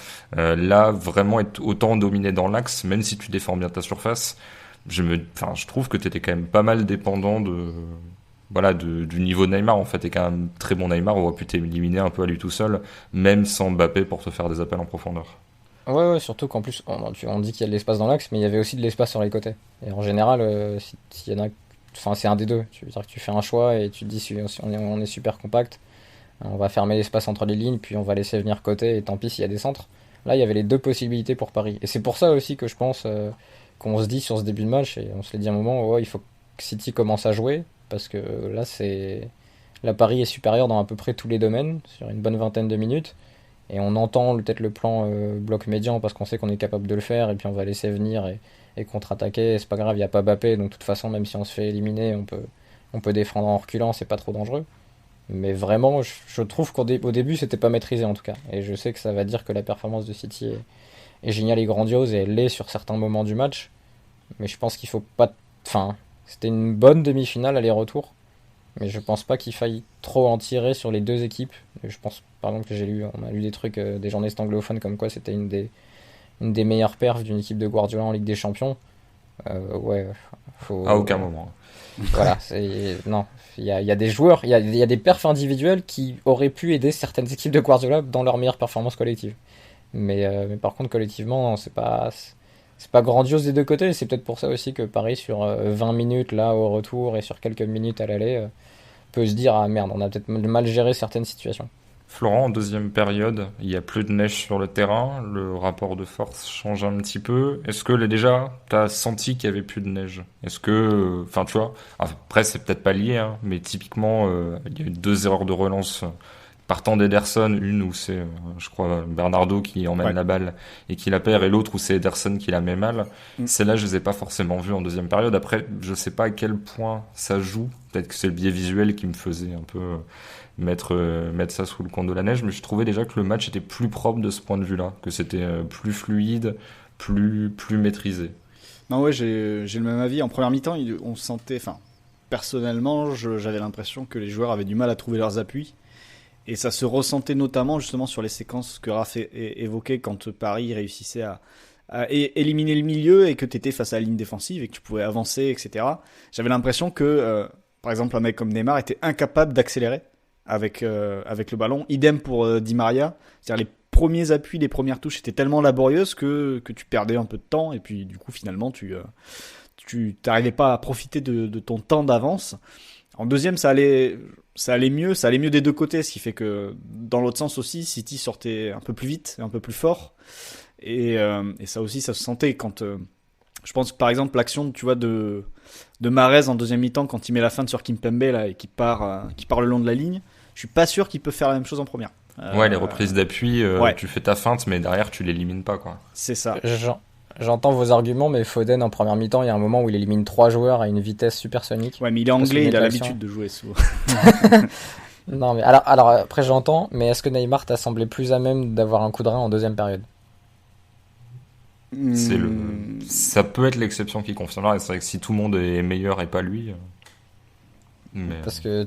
Là vraiment être autant dominé dans l'axe, même si tu défends bien ta surface, je trouve que t'étais quand même pas mal dépendant du niveau de Neymar en fait, et qu'un très bon Neymar aurait pu t'éliminer un peu à lui tout seul, même sans Mbappé pour te faire des appels en profondeur. Ouais, surtout qu'en plus, on dit qu'il y a de l'espace dans l'axe, mais il y avait aussi de l'espace sur les côtés. Et en général, s'il y en a, enfin c'est un des deux. Tu veux dire que tu fais un choix et tu te dis si on est super compact, On va fermer l'espace entre les lignes, puis on va laisser venir côté, et tant pis s'il y a des centres. Là, il y avait les deux possibilités pour Paris. Et c'est pour ça aussi que je pense qu'on se dit sur ce début de match, et on se l'est dit à un moment, ouais, il faut que City commence à jouer, parce que là, la Paris est supérieure dans à peu près tous les domaines, sur une bonne vingtaine de minutes. Et on entend peut-être le plan bloc médian, parce qu'on sait qu'on est capable de le faire, et puis on va laisser venir et contre-attaquer. C'est pas grave, il n'y a pas Mbappé, donc de toute façon, même si on se fait éliminer, on peut défendre en reculant, c'est pas trop dangereux. Mais vraiment, je trouve qu'au début, c'était pas maîtrisé en tout cas. Et je sais que ça va dire que la performance de City est géniale et grandiose, et elle l'est sur certains moments du match. Mais je pense qu'il faut pas. Enfin, c'était une bonne demi-finale aller-retour. Mais je pense pas qu'il faille trop en tirer sur les deux équipes. Je pense, par exemple, que on a lu des trucs, des journalistes anglophones comme quoi c'était une des meilleures perfs d'une équipe de Guardiola en Ligue des Champions. Ouais, faut. À aucun moment. Voilà, non, il y a des joueurs, il y a des perfs individuels qui auraient pu aider certaines équipes de Guardiola dans leur meilleure performance collective. Mais par contre, collectivement, non, c'est pas grandiose des deux côtés. Et c'est peut-être pour ça aussi que Paris, sur 20 minutes là au retour et sur quelques minutes à l'aller, peut se dire ah merde, on a peut-être mal géré certaines situations. Florent, en deuxième période, il n'y a plus de neige sur le terrain, le rapport de force change un petit peu. Est-ce que là, déjà, tu as senti qu'il n'y avait plus de neige? Est-ce que, enfin tu vois, après c'est peut-être pas lié, hein, mais typiquement, il y a eu 2 erreurs de relance partant d'Ederson, une où c'est, je crois, Bernardo qui emmène la balle et qui la perd, et l'autre où c'est Ederson qui la met mal. Celle-là, je les ai pas forcément vues en deuxième période. Après, je sais pas à quel point ça joue. Peut-être que c'est le biais visuel qui me faisait un peu mettre ça sous le compte de la neige, mais je trouvais déjà que le match était plus propre de ce point de vue-là, que c'était plus fluide, plus maîtrisé. Non, ouais, j'ai le même avis. En première mi-temps, on sentait, enfin, personnellement, j'avais l'impression que les joueurs avaient du mal à trouver leurs appuis. Et ça se ressentait notamment justement sur les séquences que Raph évoquait quand Paris réussissait à éliminer le milieu et que tu étais face à la ligne défensive et que tu pouvais avancer, etc. J'avais l'impression que, par exemple, un mec comme Neymar était incapable d'accélérer avec le ballon. Idem pour Di Maria. C'est-à-dire les premiers appuis, les premières touches étaient tellement laborieuses que tu perdais un peu de temps et puis du coup finalement tu t'arrivais pas à profiter de ton temps d'avance. En deuxième, ça allait mieux des deux côtés, ce qui fait que dans l'autre sens aussi, City sortait un peu plus vite, un peu plus fort, et ça aussi, ça se sentait quand je pense que par exemple l'action, tu vois, de Mahrez en deuxième mi-temps quand il met la feinte sur Kimpembe là et qui part le long de la ligne, je suis pas sûr qu'il peut faire la même chose en première. Ouais, les reprises d'appui, tu fais ta feinte, mais derrière tu l'élimines pas, quoi. C'est ça. J'entends vos arguments, mais Foden en première mi-temps, il y a un moment où il élimine 3 joueurs à une vitesse supersonique. Ouais, mais il est anglais, il a l'habitude de jouer souvent. Non, mais alors après j'entends, mais est-ce que Neymar t'a semblé plus à même d'avoir un coup de rein en deuxième période? Ça peut être l'exception qui confirmera. C'est vrai que si tout le monde est meilleur et pas lui. Mais... Parce que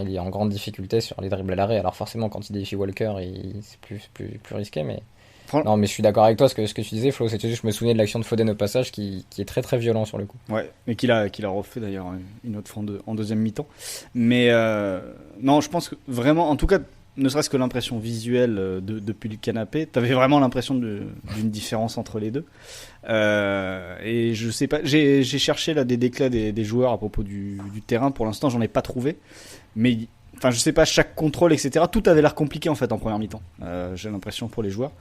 il est en grande difficulté sur les dribbles à l'arrêt. Alors forcément, quand il défie Walker, c'est plus risqué, mais. Non, mais je suis d'accord avec toi. Ce que tu disais, Flo, c'était juste, je me souvenais de l'action de Foden au passage qui est très très violent sur le coup. Ouais, mais qu'il a refait d'ailleurs une autre fois en deuxième mi-temps. Mais non, je pense que vraiment, en tout cas, ne serait-ce que l'impression visuelle depuis le canapé, t'avais vraiment l'impression d'une différence entre les deux. Et je sais pas, j'ai cherché là des déclats des joueurs à propos du terrain. Pour l'instant, j'en ai pas trouvé. Mais enfin, je sais pas, chaque contrôle, etc. Tout avait l'air compliqué en fait en première mi-temps. J'ai l'impression pour les joueurs.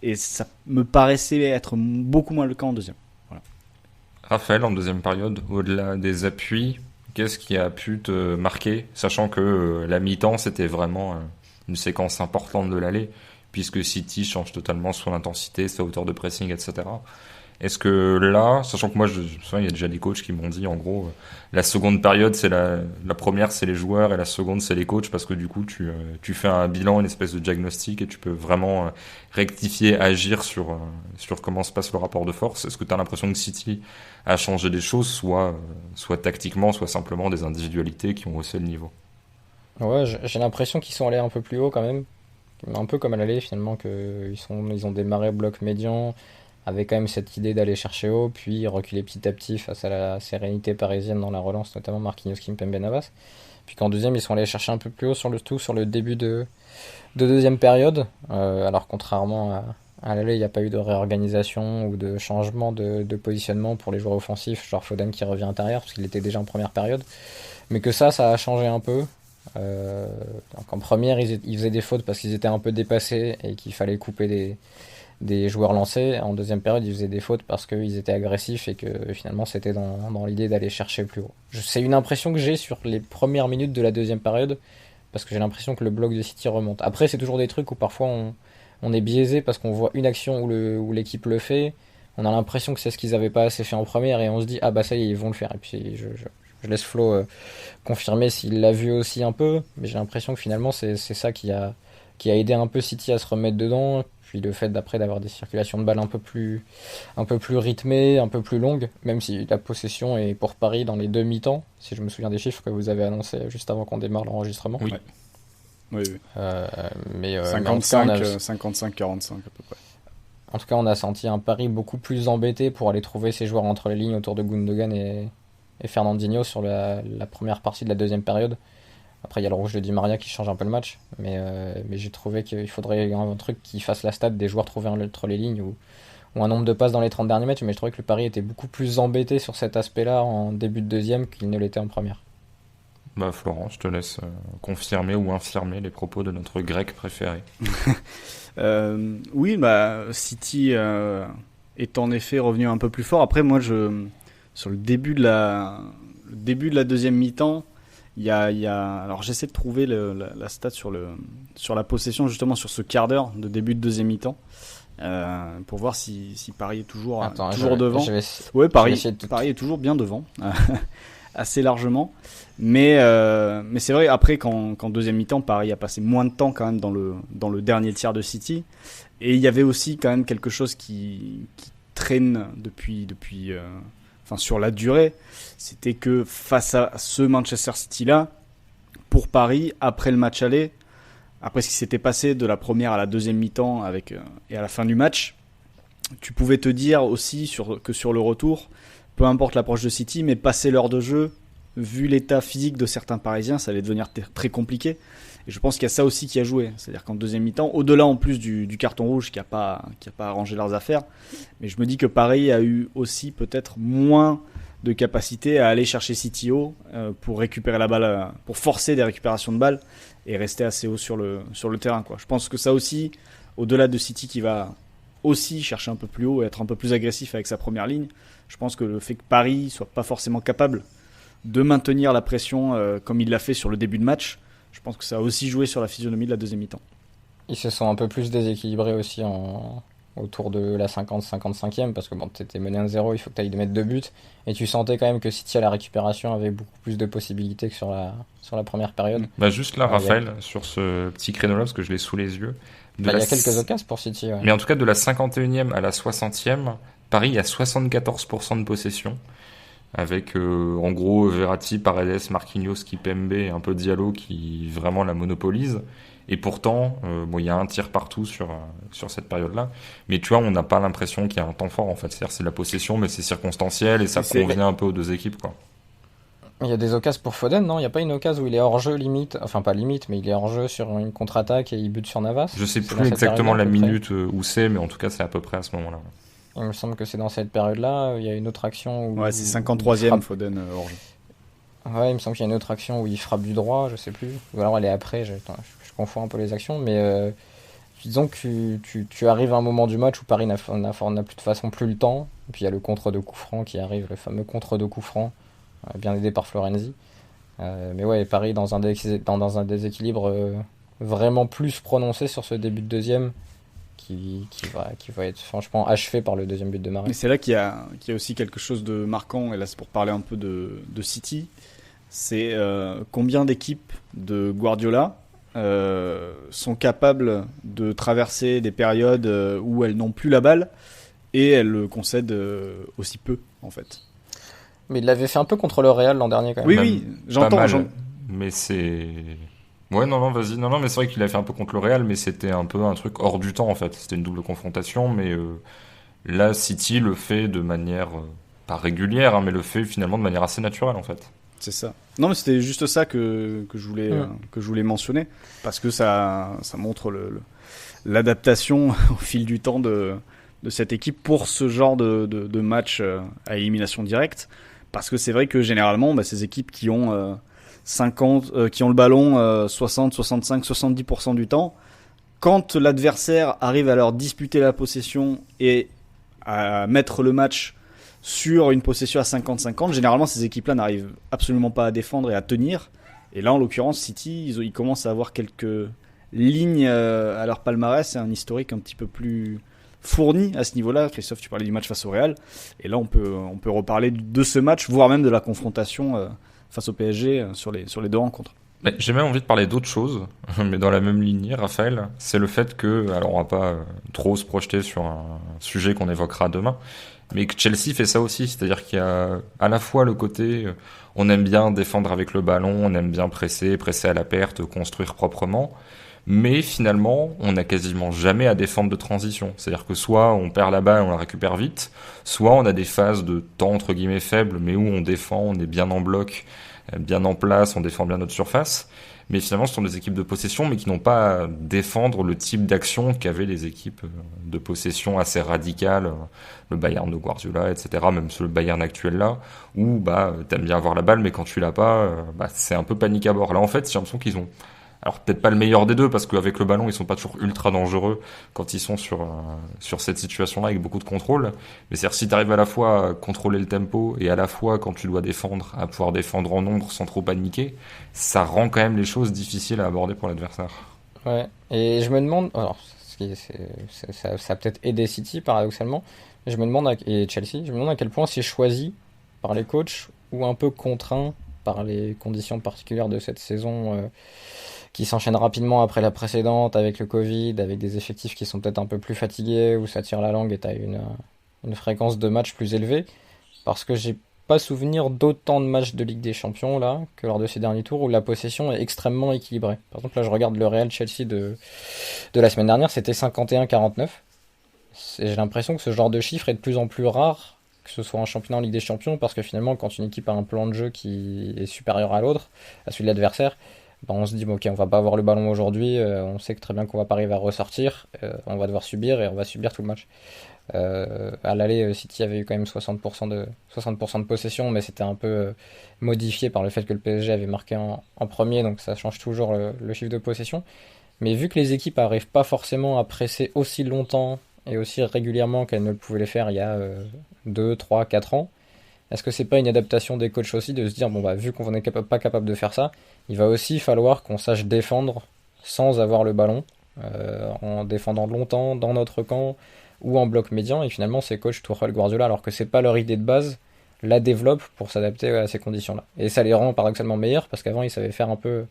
Et ça me paraissait être beaucoup moins le cas en deuxième. Voilà. Raphaël, en deuxième période, au-delà des appuis, qu'est-ce qui a pu te marquer, sachant que la mi-temps, c'était vraiment une séquence importante de l'aller, puisque City change totalement son intensité, sa hauteur de pressing, etc. Est-ce que là, sachant que moi, je me souviens, il y a déjà des coachs qui m'ont dit, en gros, la seconde période, c'est la première, c'est les joueurs, et la seconde, c'est les coachs, parce que du coup, tu fais un bilan, une espèce de diagnostic, et tu peux vraiment rectifier, agir sur comment se passe le rapport de force. Est-ce que tu as l'impression que City a changé des choses, soit tactiquement, soit simplement des individualités qui ont haussé le niveau? Ouais, j'ai l'impression qu'ils sont allés un peu plus haut quand même. Un peu comme à l'aller, finalement, ils ont démarré bloc médian, avec quand même cette idée d'aller chercher haut, puis reculer petit à petit face à la sérénité parisienne dans la relance, notamment Marquinhos, Kimpembe, Navas. Puis qu'en deuxième, ils sont allés chercher un peu plus haut sur le début de deuxième période. Alors contrairement à l'aller, il n'y a pas eu de réorganisation ou de changement de positionnement pour les joueurs offensifs, genre Foden qui revient intérieur, parce qu'il était déjà en première période. Mais que ça a changé un peu. Donc en première, ils faisaient des fautes parce qu'ils étaient un peu dépassés et qu'il fallait couper des joueurs lancés. En deuxième période, ils faisaient des fautes parce qu'ils étaient agressifs et que finalement c'était dans l'idée d'aller chercher plus haut. C'est une impression que j'ai sur les premières minutes de la deuxième période parce que j'ai l'impression que le bloc de City remonte. Après, c'est toujours des trucs où parfois on est biaisé parce qu'on voit une action où l'équipe le fait. On a l'impression que c'est ce qu'ils n'avaient pas assez fait en première et on se dit ah bah ça y est, ils vont le faire. Et puis je laisse Flo confirmer s'il l'a vu aussi un peu, mais j'ai l'impression que finalement c'est ça qui a aidé un peu City à se remettre dedans. Puis le fait d'après d'avoir des circulations de balles un peu plus rythmées, un peu plus longues, même si la possession est pour Paris dans les deux mi-temps, si je me souviens des chiffres que vous avez annoncés juste avant qu'on démarre l'enregistrement. Oui. Ouais. Oui. Mais 55-45 à peu près. En tout cas, on a senti un Paris beaucoup plus embêté pour aller trouver ses joueurs entre les lignes autour de Gundogan et Fernandinho sur la première partie de la deuxième période. Après, il y a le rouge de Di Maria qui change un peu le match, mais j'ai trouvé qu'il faudrait un truc qui fasse la stat des joueurs trouvés entre les lignes ou un nombre de passes dans les 30 derniers matchs, mais je trouvais que le Paris était beaucoup plus embêté sur cet aspect-là en début de deuxième qu'il ne l'était en première. Bah Florent, je te laisse confirmer ou infirmer les propos de notre grec préféré. Oui, City est en effet revenu un peu plus fort. Après, moi, sur le début de la deuxième mi-temps, alors j'essaie de trouver la stat sur la possession, justement sur ce quart d'heure de début de deuxième mi-temps, pour voir si Paris est toujours devant. Ouais, Paris est toujours bien devant, assez largement. Mais c'est vrai, après qu'en deuxième mi-temps, Paris a passé moins de temps quand même dans le dernier tiers de City, et il y avait aussi quand même quelque chose qui traîne depuis sur la durée, c'était que face à ce Manchester City-là, pour Paris, après le match aller, après ce qui s'était passé de la première à la deuxième mi-temps et à la fin du match, tu pouvais te dire aussi que sur le retour, peu importe l'approche de City, mais passer l'heure de jeu, vu l'état physique de certains Parisiens, ça allait devenir très compliqué. Et je pense qu'il y a ça aussi qui a joué. C'est-à-dire qu'en deuxième mi-temps, au-delà en plus du carton rouge qui a pas arrangé leurs affaires, mais je me dis que Paris a eu aussi peut-être moins de capacité à aller chercher City haut pour récupérer la balle, pour forcer des récupérations de balles et rester assez haut sur le terrain, quoi. Je pense que ça aussi, au-delà de City qui va aussi chercher un peu plus haut et être un peu plus agressif avec sa première ligne, je pense que le fait que Paris soit pas forcément capable de maintenir la pression comme il l'a fait sur le début de match, je pense que ça a aussi joué sur la physionomie de la deuxième mi-temps. Ils se sont un peu plus déséquilibrés aussi autour de la 50-55e, parce que t'étais mené 1-0, il faut que tu ailles de mettre 2 buts, et tu sentais quand même que City à la récupération avait beaucoup plus de possibilités que sur la première période. Juste là, Raphaël, sur ce petit créneau-là, parce que je l'ai sous les yeux. Il y a quelques occasions pour City. Ouais. Mais en tout cas, de la 51e à la 60e, Paris a 74% de possession. Avec en gros Verratti, Paredes, Marquinhos, Kipembe et un peu Diallo qui vraiment la monopolise. Et pourtant, il y a un tir partout sur cette période-là. Mais tu vois, on n'a pas l'impression qu'il y a un temps fort en fait. C'est-à-dire c'est la possession, mais c'est circonstanciel et ça convient un peu aux deux équipes, quoi. Il y a des occasions pour Foden, non? Il n'y a pas une occasion où il est hors-jeu limite, enfin pas limite, mais il est hors-jeu sur une contre-attaque et il bute sur Navas? Je sais plus exactement la minute où c'est, mais en tout cas c'est à peu près à ce moment-là. Il me semble que c'est dans cette période-là. Il y a une autre action où... Ouais, c'est 53e Foden hors-jeu. Ouais, il me semble qu'il y a une autre action où il frappe du droit, je sais plus. Ou alors elle est après, je confonds un peu les actions, mais disons que tu arrives à un moment du match où Paris n'a plus de façon plus le temps. Et puis il y a le contre de coup franc qui arrive, le fameux contre de coup franc, bien aidé par Florenzi. Mais ouais, Paris dans un déséquilibre vraiment plus prononcé sur ce début de deuxième qui va être franchement achevé par le deuxième but de Mahrez. Mais c'est là qu'il y a aussi quelque chose de marquant, et là c'est pour parler un peu de City, c'est combien d'équipes de Guardiola sont capables de traverser des périodes où elles n'ont plus la balle et elles le concèdent aussi peu en fait. Mais il l'avait fait un peu contre le Real l'an dernier quand même. Oui, j'entends. Mais c'est... Ouais, non, vas-y. Non, mais c'est vrai qu'il a fait un peu contre le Real, mais c'était un peu un truc hors du temps, en fait. C'était une double confrontation, mais là, City le fait de manière, pas régulière, hein, mais le fait finalement de manière assez naturelle, en fait. C'est ça. Non, mais c'était juste ça que je voulais mentionner, parce que ça montre l'adaptation au fil du temps de cette équipe pour ce genre de match à élimination directe, parce que c'est vrai que généralement, ces équipes qui ont qui ont le ballon 60, 65, 70% du temps. Quand l'adversaire arrive à leur disputer la possession et à mettre le match sur une possession à 50-50, généralement ces équipes-là n'arrivent absolument pas à défendre et à tenir. Et là, en l'occurrence, City, ils commencent à avoir quelques lignes à leur palmarès et un historique un petit peu plus fourni à ce niveau-là. Christophe, tu parlais du match face au Real. Et là, on peut reparler de ce match, voire même de la confrontation face au PSG sur les 2 rencontres. J'ai même envie de parler d'autre chose, mais dans la même lignée, Raphaël, c'est le fait que, alors on va pas trop se projeter sur un sujet qu'on évoquera demain, mais que Chelsea fait ça aussi, c'est-à-dire qu'il y a à la fois le côté, on aime bien défendre avec le ballon, on aime bien presser à la perte, construire proprement, mais finalement, on n'a quasiment jamais à défendre de transition. C'est-à-dire que soit on perd la balle, on la récupère vite, soit on a des phases de temps entre guillemets faibles, mais où on défend, on est bien en bloc, bien en place, on défend bien notre surface. Mais finalement, ce sont des équipes de possession, mais qui n'ont pas à défendre le type d'action qu'avaient les équipes de possession assez radicales, le Bayern de Guardiola, etc., même le Bayern actuel là, où t'aimes bien avoir la balle, mais quand tu l'as pas, c'est un peu panique à bord. Là, en fait, j'ai l'impression qu'ils ont, alors peut-être pas le meilleur des deux, parce qu'avec le ballon, ils sont pas toujours ultra dangereux quand ils sont sur cette situation-là avec beaucoup de contrôle. Mais c'est-à-dire, si t'arrives à la fois à contrôler le tempo et à la fois, quand tu dois défendre, à pouvoir défendre en nombre sans trop paniquer, ça rend quand même les choses difficiles à aborder pour l'adversaire. Ouais, et je me demande, alors, ça a peut-être aidé City paradoxalement, mais et Chelsea, je me demande à quel point c'est choisi par les coachs ou un peu contraint par les conditions particulières de cette saison qui s'enchaîne rapidement après la précédente, avec le Covid, avec des effectifs qui sont peut-être un peu plus fatigués, où ça tire la langue et t'as une fréquence de matchs plus élevée. Parce que j'ai pas souvenir d'autant de matchs de Ligue des Champions là que lors de ces derniers tours où la possession est extrêmement équilibrée. Par exemple, là je regarde le Real Chelsea de la semaine dernière, c'était 51-49. J'ai l'impression que ce genre de chiffre est de plus en plus rare, que ce soit en championnat, en Ligue des Champions, parce que finalement, quand une équipe a un plan de jeu qui est supérieur à l'autre, à celui de l'adversaire, on se dit ok, on va pas avoir le ballon aujourd'hui, on sait que très bien qu'on va pas arriver à ressortir, on va devoir subir et on va subir tout le match. À l'aller, City avait eu quand même 60% de possession, mais c'était un peu modifié par le fait que le PSG avait marqué en premier, donc ça change toujours le chiffre de possession. Mais vu que les équipes n'arrivent pas forcément à presser aussi longtemps et aussi régulièrement qu'elles ne le pouvaient le faire il y a 2, 3, 4 ans, est-ce que c'est pas une adaptation des coachs aussi de se dire vu qu'on n'est pas capable de faire ça, il va aussi falloir qu'on sache défendre sans avoir le ballon, en défendant longtemps dans notre camp ou en bloc médian, et finalement ces coachs Tuchel, Guardiola, alors que c'est pas leur idée de base, la développent pour s'adapter à ces conditions-là. Et ça les rend paradoxalement meilleurs, parce qu'avant ils savaient faire un peu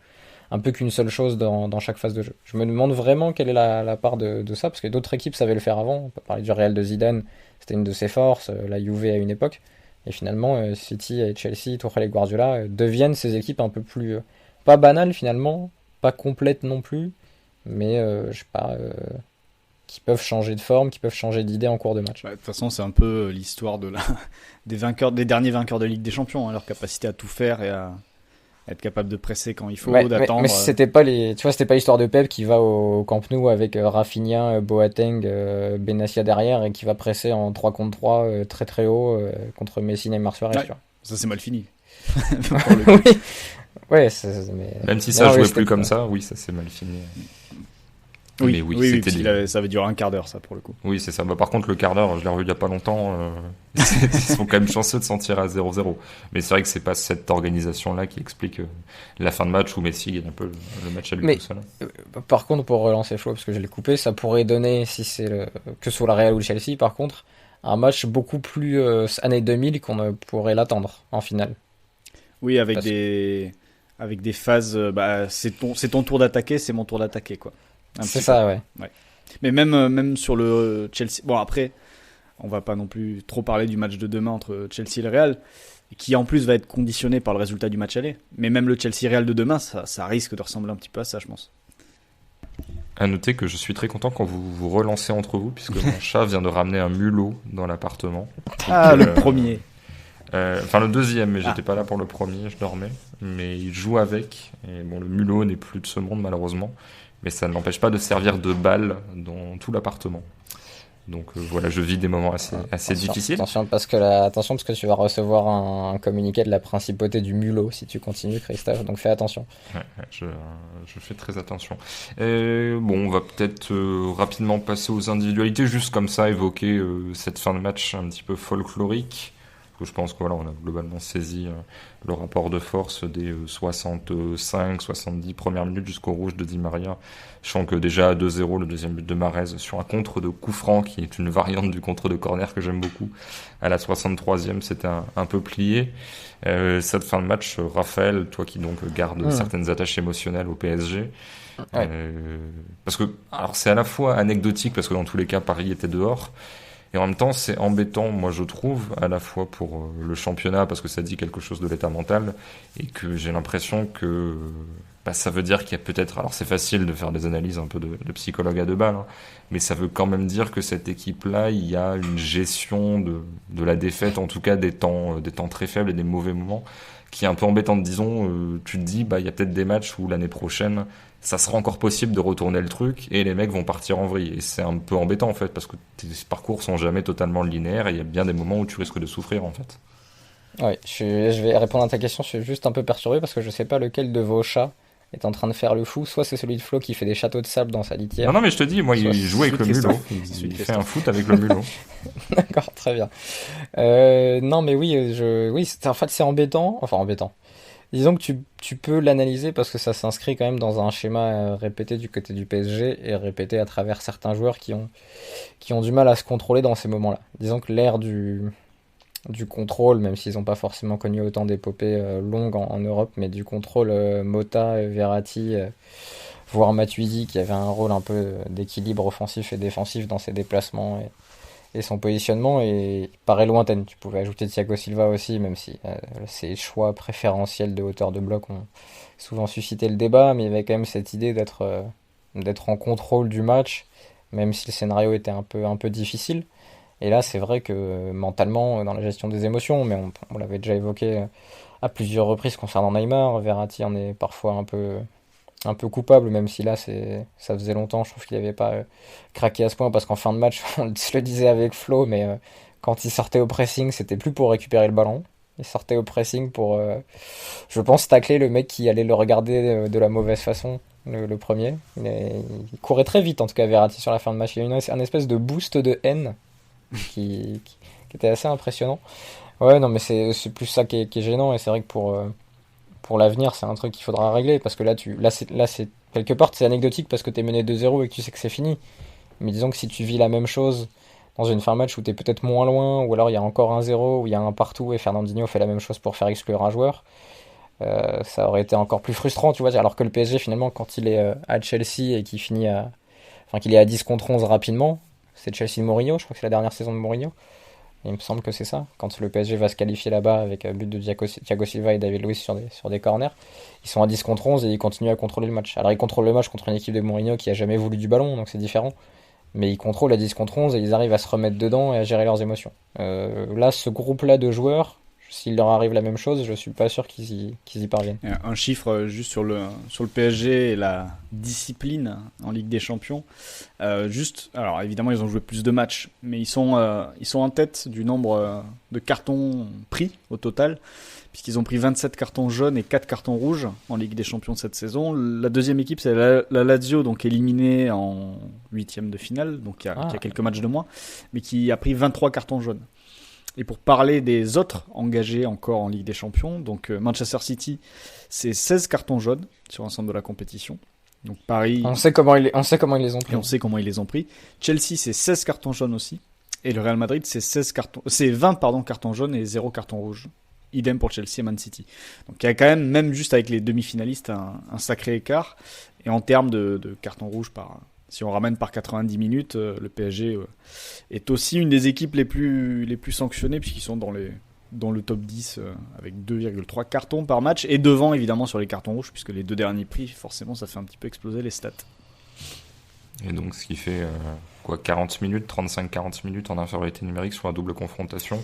qu'une seule chose dans chaque phase de jeu. Je me demande vraiment quelle est la part de ça, parce que d'autres équipes savaient le faire avant. On peut parler du Real de Zidane, c'était une de ses forces, la Juve à une époque. Et finalement, City et Chelsea, Tuchel et Guardiola deviennent ces équipes un peu plus, pas banales finalement, pas complètes non plus, mais je sais pas, qui peuvent changer de forme, qui peuvent changer d'idée en cours de match. De toute façon, c'est un peu l'histoire des derniers vainqueurs de Ligue des Champions, leur capacité à tout faire et à être capable de presser quand il faut, d'attendre. Mais c'était pas c'était pas l'histoire de Pep qui va au Camp Nou avec Rafinha, Boateng, Benassia derrière et qui va presser en 3 contre 3 très très haut contre Messi, Neymar, Suarez. Ouais, ça c'est mal fini. Oui. Ouais, même si ça jouait plus comme ça, oui, ça c'est mal fini. Oui, ça avait duré un quart d'heure, ça, pour le coup. Oui, c'est ça. Par contre, le quart d'heure, je l'ai revu il y a pas longtemps, ils sont quand même chanceux de s'en tirer à 0-0. Mais c'est vrai que c'est pas cette organisation-là qui explique la fin de match où Messi gagne un peu le match à lui tout seul. Par contre, pour relancer Flo, parce que je l'ai coupé, ça pourrait donner, si c'est que sur la Real ou le Chelsea, par contre, un match beaucoup plus années 2000 qu'on ne pourrait l'attendre en finale. Oui, avec des phases, c'est ton tour d'attaquer, c'est mon tour d'attaquer, quoi. C'est ça, ouais. Mais même sur le Chelsea... Bon, après, on va pas non plus trop parler du match de demain entre Chelsea et le Real, qui en plus va être conditionné par le résultat du match aller. Mais même le Chelsea-Real de demain, ça risque de ressembler un petit peu à ça, je pense. À noter que je suis très content quand vous vous relancez entre vous, puisque mon chat vient de ramener un mulot dans l'appartement. Le premier. Enfin, le deuxième, mais j'étais pas là pour le premier, je dormais. Mais il joue avec, et bon, le mulot n'est plus de ce monde, malheureusement. Mais ça ne l'empêche pas de servir de balle dans tout l'appartement. Donc voilà, je vis des moments assez difficiles. Attention parce que tu vas recevoir un communiqué de la principauté du mulot si tu continues, Christophe, donc fais attention. Ouais, je fais très attention. Bon, on va peut-être rapidement passer aux individualités, juste comme ça, évoquer cette fin de match un petit peu folklorique. Parce que je pense qu'on a globalement saisi le rapport de force des 65-70 premières minutes jusqu'au rouge de Di Maria. Je sens que déjà à 2-0, le deuxième but de Mahrez sur un contre de coup franc, qui est une variante du contre de corner que j'aime beaucoup. À la 63e, c'était un peu plié. Cette fin de match, Raphaël, toi qui donc gardes certaines attaches émotionnelles au PSG, Ouais. parce que alors c'est à la fois anecdotique parce que dans tous les cas Paris était dehors, et en même temps c'est embêtant, moi je trouve, à la fois pour le championnat parce que ça dit quelque chose de l'état mental, et que j'ai l'impression que ça veut dire qu'il y a peut-être, alors c'est facile de faire des analyses un peu de psychologue à deux balles, hein, mais ça veut quand même dire que cette équipe-là, il y a une gestion de la défaite, en tout cas des temps très faibles et des mauvais moments, qui est un peu embêtante. Disons, tu te dis, il y a peut-être des matchs où l'année prochaine, ça sera encore possible de retourner le truc et les mecs vont partir en vrille. Et c'est un peu embêtant en fait, parce que tes parcours sont jamais totalement linéaires et il y a bien des moments où tu risques de souffrir en fait. Ouais, je vais répondre à ta question, je suis juste un peu perturbé parce que je sais pas lequel de vos chats est en train de faire le fou. Soit c'est celui de Flo qui fait des châteaux de sable dans sa litière. Non, mais je te dis, moi, il joue avec le mulot. Il fait un foot avec le mulot. D'accord, très bien. Non, mais oui, en fait, c'est embêtant. Enfin, embêtant. Disons que tu peux l'analyser parce que ça s'inscrit quand même dans un schéma répété du côté du PSG et répété à travers certains joueurs qui ont du mal à se contrôler dans ces moments-là. Disons que l'ère du contrôle, même s'ils n'ont pas forcément connu autant d'épopées longues en Europe, mais du contrôle Mota, Verratti, voire Matuidi, qui avait un rôle un peu d'équilibre offensif et défensif dans ses déplacements et son positionnement, et paraît lointaine. Tu pouvais ajouter Thiago Silva aussi, même si ses choix préférentiels de hauteur de bloc ont souvent suscité le débat, mais il y avait quand même cette idée d'être en contrôle du match, même si le scénario était un peu difficile. Et là, c'est vrai que mentalement, dans la gestion des émotions, mais on l'avait déjà évoqué à plusieurs reprises concernant Neymar, Verratti en est parfois un peu coupable, même si là, ça faisait longtemps, je trouve qu'il n'avait pas craqué à ce point, parce qu'en fin de match, on se le disait avec Flo, mais quand il sortait au pressing, c'était plus pour récupérer le ballon. Il sortait au pressing pour, je pense, tacler le mec qui allait le regarder de la mauvaise façon, le premier. Il courait très vite, en tout cas, Verratti, sur la fin de match. Il y a un espèce de boost de haine qui était assez impressionnant. Ouais, non, mais c'est plus ça qui est gênant, et c'est vrai que pour l'avenir, c'est un truc qu'il faudra régler, parce que là, c'est quelque part, c'est anecdotique parce que t'es mené 2-0 et que tu sais que c'est fini. Mais disons que si tu vis la même chose dans une fin de match où t'es peut-être moins loin, ou alors il y a encore un 0, où il y a un partout et Fernandinho fait la même chose pour faire exclure un joueur, ça aurait été encore plus frustrant, tu vois. Alors que le PSG, finalement, quand il est à Chelsea et qu'il est à 10 contre 11 rapidement, c'est Chelsea de Mourinho, je crois que c'est la dernière saison de Mourinho. Il me semble que c'est ça. Quand le PSG va se qualifier là-bas avec un but de Thiago Silva et David Luiz sur des corners, ils sont à 10 contre 11 et ils continuent à contrôler le match. Alors ils contrôlent le match contre une équipe de Mourinho qui a jamais voulu du ballon, donc c'est différent. Mais ils contrôlent à 10 contre 11 et ils arrivent à se remettre dedans et à gérer leurs émotions. Là, ce groupe-là de joueurs, s'il leur arrive la même chose, je suis pas sûr qu'ils y parviennent. Un chiffre juste sur le PSG et la discipline en Ligue des Champions. Alors évidemment ils ont joué plus de matchs, mais ils sont en tête du nombre de cartons pris au total, puisqu'ils ont pris 27 cartons jaunes et 4 cartons rouges en Ligue des Champions cette saison. La deuxième équipe, c'est la Lazio, donc éliminée en 8e de finale, donc qui a quelques matchs de moins, mais qui a pris 23 cartons jaunes. Et pour parler des autres engagés encore en Ligue des Champions, donc Manchester City, c'est 16 cartons jaunes sur l'ensemble de la compétition. Donc Paris... On sait comment ils les ont pris. Et on sait comment ils les ont pris. Chelsea, c'est 16 cartons jaunes aussi. Et le Real Madrid, c'est 20 cartons jaunes et 0 carton rouge. Idem pour Chelsea et Man City. Donc il y a quand même juste avec les demi-finalistes, un sacré écart. Et en termes de cartons rouges si on ramène par 90 minutes, le PSG est aussi une des équipes les plus sanctionnées, puisqu'ils sont dans le top 10 avec 2,3 cartons par match, et devant évidemment sur les cartons rouges, puisque les deux derniers prix, forcément, ça fait un petit peu exploser les stats. Et donc ce qui fait 35-40 minutes en infériorité numérique sur la double confrontation.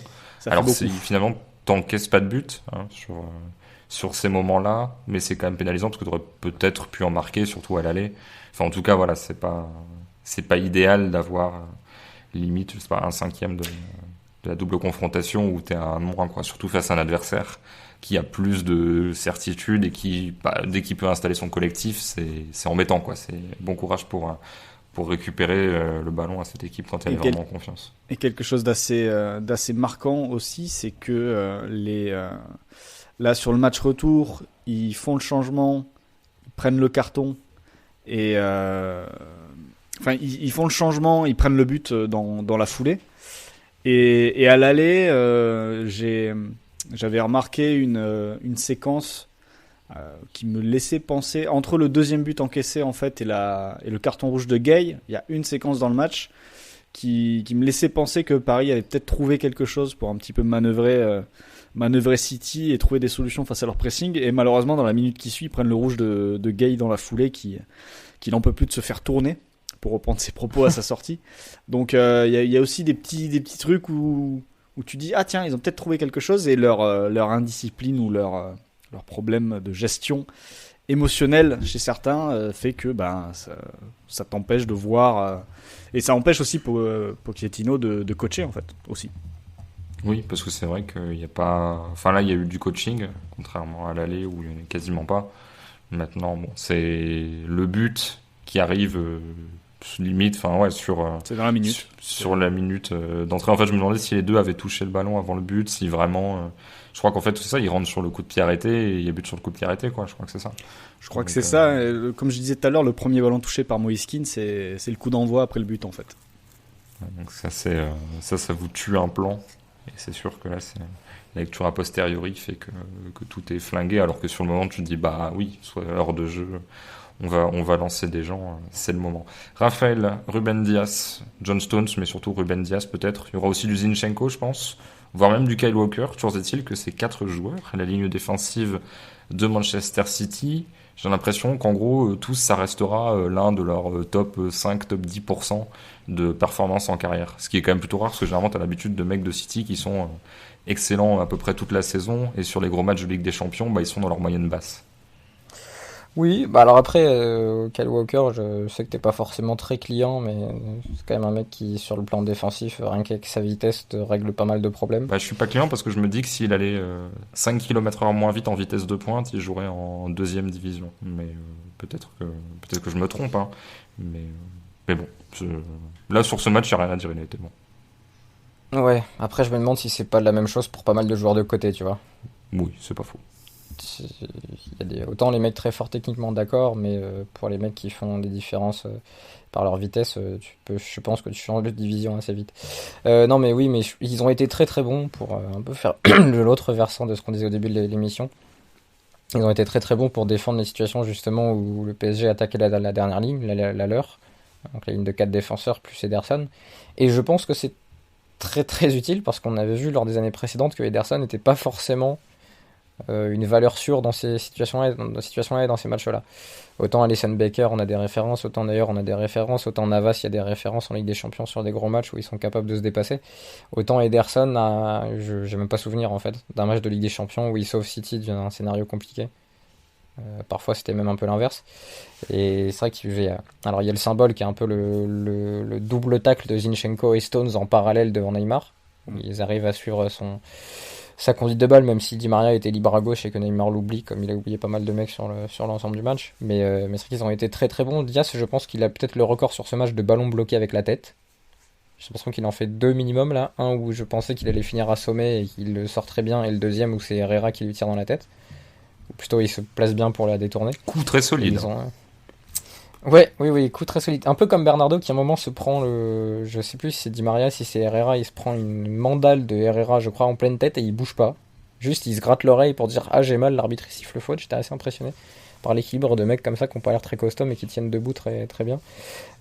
Alors finalement, t'encaisses pas de but sur ces moments-là, mais c'est quand même pénalisant parce que tu aurais peut-être pu en marquer, surtout à l'aller. Enfin, en tout cas, voilà, c'est pas idéal d'avoir limite, je sais pas, un cinquième de la double confrontation où t'es à un moins, quoi. Surtout face à un adversaire qui a plus de certitude et qui, dès qu'il peut installer son collectif, c'est embêtant, quoi. C'est bon courage pour récupérer le ballon à cette équipe quand elle est vraiment en confiance. Et quelque chose d'assez marquant aussi, c'est que là, sur le match retour, ils font le changement, ils prennent le carton et ils font le changement, ils prennent le but dans la foulée. Et à l'aller, j'avais remarqué une séquence qui me laissait penser, entre le deuxième but encaissé en fait et le carton rouge de Gay, il y a une séquence dans le match qui me laissait penser que Paris avait peut-être trouvé quelque chose pour un petit peu manœuvrer City et trouver des solutions face à leur pressing. Et malheureusement, dans la minute qui suit, ils prennent le rouge de Gay dans la foulée qui n'en peut plus de se faire tourner, pour reprendre ses propos à sa sortie. Donc il y a aussi des petits trucs où tu dis ah tiens, ils ont peut-être trouvé quelque chose, et leur indiscipline ou leur problème de gestion émotionnelle chez certains fait que ça t'empêche de voir et ça empêche aussi Pochettino de coacher en fait aussi. Oui, parce que c'est vrai qu'il n'y a pas... Enfin là, il y a eu du coaching, contrairement à l'aller où il n'y en a quasiment pas. Maintenant, bon, c'est le but qui arrive limite, c'est dans la minute. Sur la minute d'entrée. En fait, je me demandais si les deux avaient touché le ballon avant le but, si vraiment... je crois qu'en fait, c'est ça, ils rentrent sur le coup de pied arrêté et il y a but sur le coup de pied arrêté, quoi. Je crois que c'est ça. Je crois que c'est ça. Comme je disais tout à l'heure, le premier ballon touché par Moïse Kean, c'est le coup d'envoi après le but, en fait. Donc ça vous tue un plan. Et c'est sûr que là, c'est la lecture a posteriori fait que tout est flingué, alors que sur le moment, tu te dis, bah oui, soit hors de jeu, on va lancer des gens, c'est le moment. Raphaël, Ruben Dias, John Stones, mais surtout Ruben Dias peut-être. Il y aura aussi du Zinchenko, je pense, voire même du Kyle Walker. Toujours est-il que ces 4 joueurs, la ligne défensive de Manchester City, j'ai l'impression qu'en gros, tous, ça restera l'un de leurs top 5, top 10% de performance en carrière. Ce qui est quand même plutôt rare, parce que généralement, tu as l'habitude de mecs de City qui sont excellents à peu près toute la saison, et sur les gros matchs de Ligue des Champions, ils sont dans leur moyenne basse. Oui, alors après, Kyle Walker, je sais que t'es pas forcément très client, mais c'est quand même un mec qui, sur le plan défensif, rien qu'avec sa vitesse, te règle pas mal de problèmes. Je suis pas client parce que je me dis que s'il allait 5 km/h moins vite en vitesse de pointe, il jouerait en 2e division. Mais peut-être que je me trompe, hein. Mais bon, là sur ce match, il n'y a rien à dire, il a été bon. Ouais, après je me demande si c'est pas la même chose pour pas mal de joueurs de côté, tu vois. Oui, c'est pas faux. Il y a autant les mecs très forts techniquement, d'accord, mais pour les mecs qui font des différences par leur vitesse, je pense que tu changes de division assez vite. Non mais oui, mais ils ont été très très bons pour un peu faire de l'autre versant de ce qu'on disait au début de l'émission. Ils ont été très très bons pour défendre les situations justement où le PSG attaquait la dernière ligne, la leur, donc la ligne de 4 défenseurs plus Ederson. Et je pense que c'est très très utile parce qu'on avait vu lors des années précédentes que Ederson n'était pas forcément une valeur sûre dans ces situations-là et dans ces matchs-là. Autant Alisson Becker, on a des références, autant d'ailleurs on a des références, autant Navas, il y a des références en Ligue des Champions sur des gros matchs où ils sont capables de se dépasser. Autant Ederson, j'ai même pas souvenir en fait d'un match de Ligue des Champions où il sauve City d'un scénario compliqué. Parfois c'était même un peu l'inverse. Et c'est vrai qu'il y a le symbole qui est un peu le double tacle de Zinchenko et Stones en parallèle devant Neymar. Où ils arrivent à suivre sa conduite de balle, même si Di Maria était libre à gauche et que Neymar l'oublie, comme il a oublié pas mal de mecs sur l'ensemble du match. Mais c'est vrai qu'ils ont été très très bons. Dias, je pense qu'il a peut-être le record sur ce match de ballon bloqué avec la tête. J'ai l'impression qu'il en fait 2 minimum là. Un où je pensais qu'il allait finir assommé et qu'il le sort très bien, et le deuxième où c'est Herrera qui lui tire dans la tête. Ou plutôt il se place bien pour la détourner. Coup très solide. Oui, coup très solide. Un peu comme Bernardo qui à un moment se prend je sais plus si c'est Di Maria, si c'est Herrera, il se prend une mandale de Herrera, je crois, en pleine tête et il bouge pas. Juste il se gratte l'oreille pour dire ah j'ai mal, l'arbitre il siffle faute. J'étais assez impressionné par l'équilibre de mecs comme ça qui n'ont pas l'air très costauds mais qui tiennent debout très, très bien.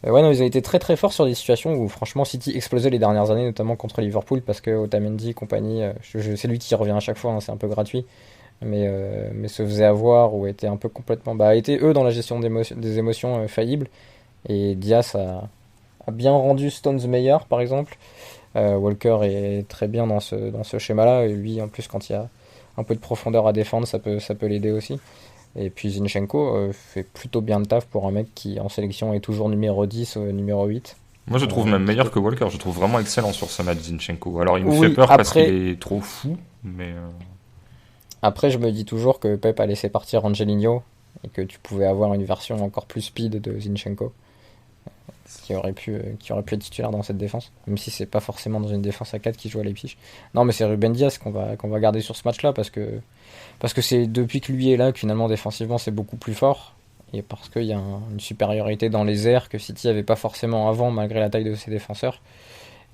Ouais non, ils ont été très très forts sur des situations où franchement City explosait les dernières années, notamment contre Liverpool parce que Otamendi et compagnie, c'est lui qui revient à chaque fois, hein, c'est un peu gratuit. Mais se faisait avoir ou était un peu complètement étaient eux dans la gestion des émotions faillibles, et Dias a bien rendu Stones meilleur par exemple. Walker est très bien dans ce schéma là, et lui en plus quand il y a un peu de profondeur à défendre ça peut l'aider aussi. Et puis Zinchenko fait plutôt bien le taf pour un mec qui en sélection est toujours numéro 10 ou numéro 8. Moi, je trouve même meilleur que Walker. Je trouve vraiment excellent sur ce match, Zinchenko. Alors, il me Oui, fait peur parce après- qu'il est trop fou, mais Après, je me dis toujours que Pep a laissé partir Angelino et que tu pouvais avoir une version encore plus speed de Zinchenko qui aurait pu être titulaire dans cette défense, même si c'est pas forcément dans une défense à 4 qui joue à Leipzig. Non, mais c'est Ruben Dias qu'on va garder sur ce match-là parce que c'est depuis que lui est là que finalement défensivement c'est beaucoup plus fort et parce qu'il y a une supériorité dans les airs que City avait pas forcément avant malgré la taille de ses défenseurs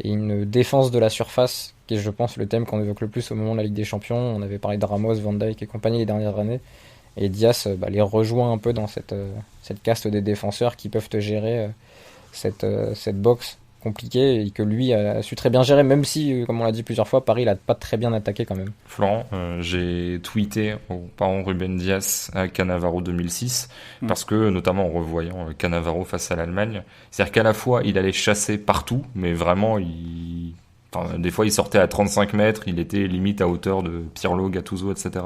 et une défense de la surface qui est je pense le thème qu'on évoque le plus au moment de la Ligue des Champions. On avait parlé de Ramos, Van Dijk et compagnie les dernières années et Dias les rejoint un peu dans cette caste des défenseurs qui peuvent te gérer cette boxe compliquée et que lui a su très bien gérer, même si, comme on l'a dit plusieurs fois, Paris l'a pas très bien attaqué quand même. Florent, j'ai tweeté au parent Ruben Dias à Cannavaro 2006 parce que, notamment en revoyant Cannavaro face à l'Allemagne, c'est-à-dire qu'à la fois il allait chasser partout, mais vraiment des fois il sortait à 35 mètres, il était limite à hauteur de Pirlo, Gattuso, etc.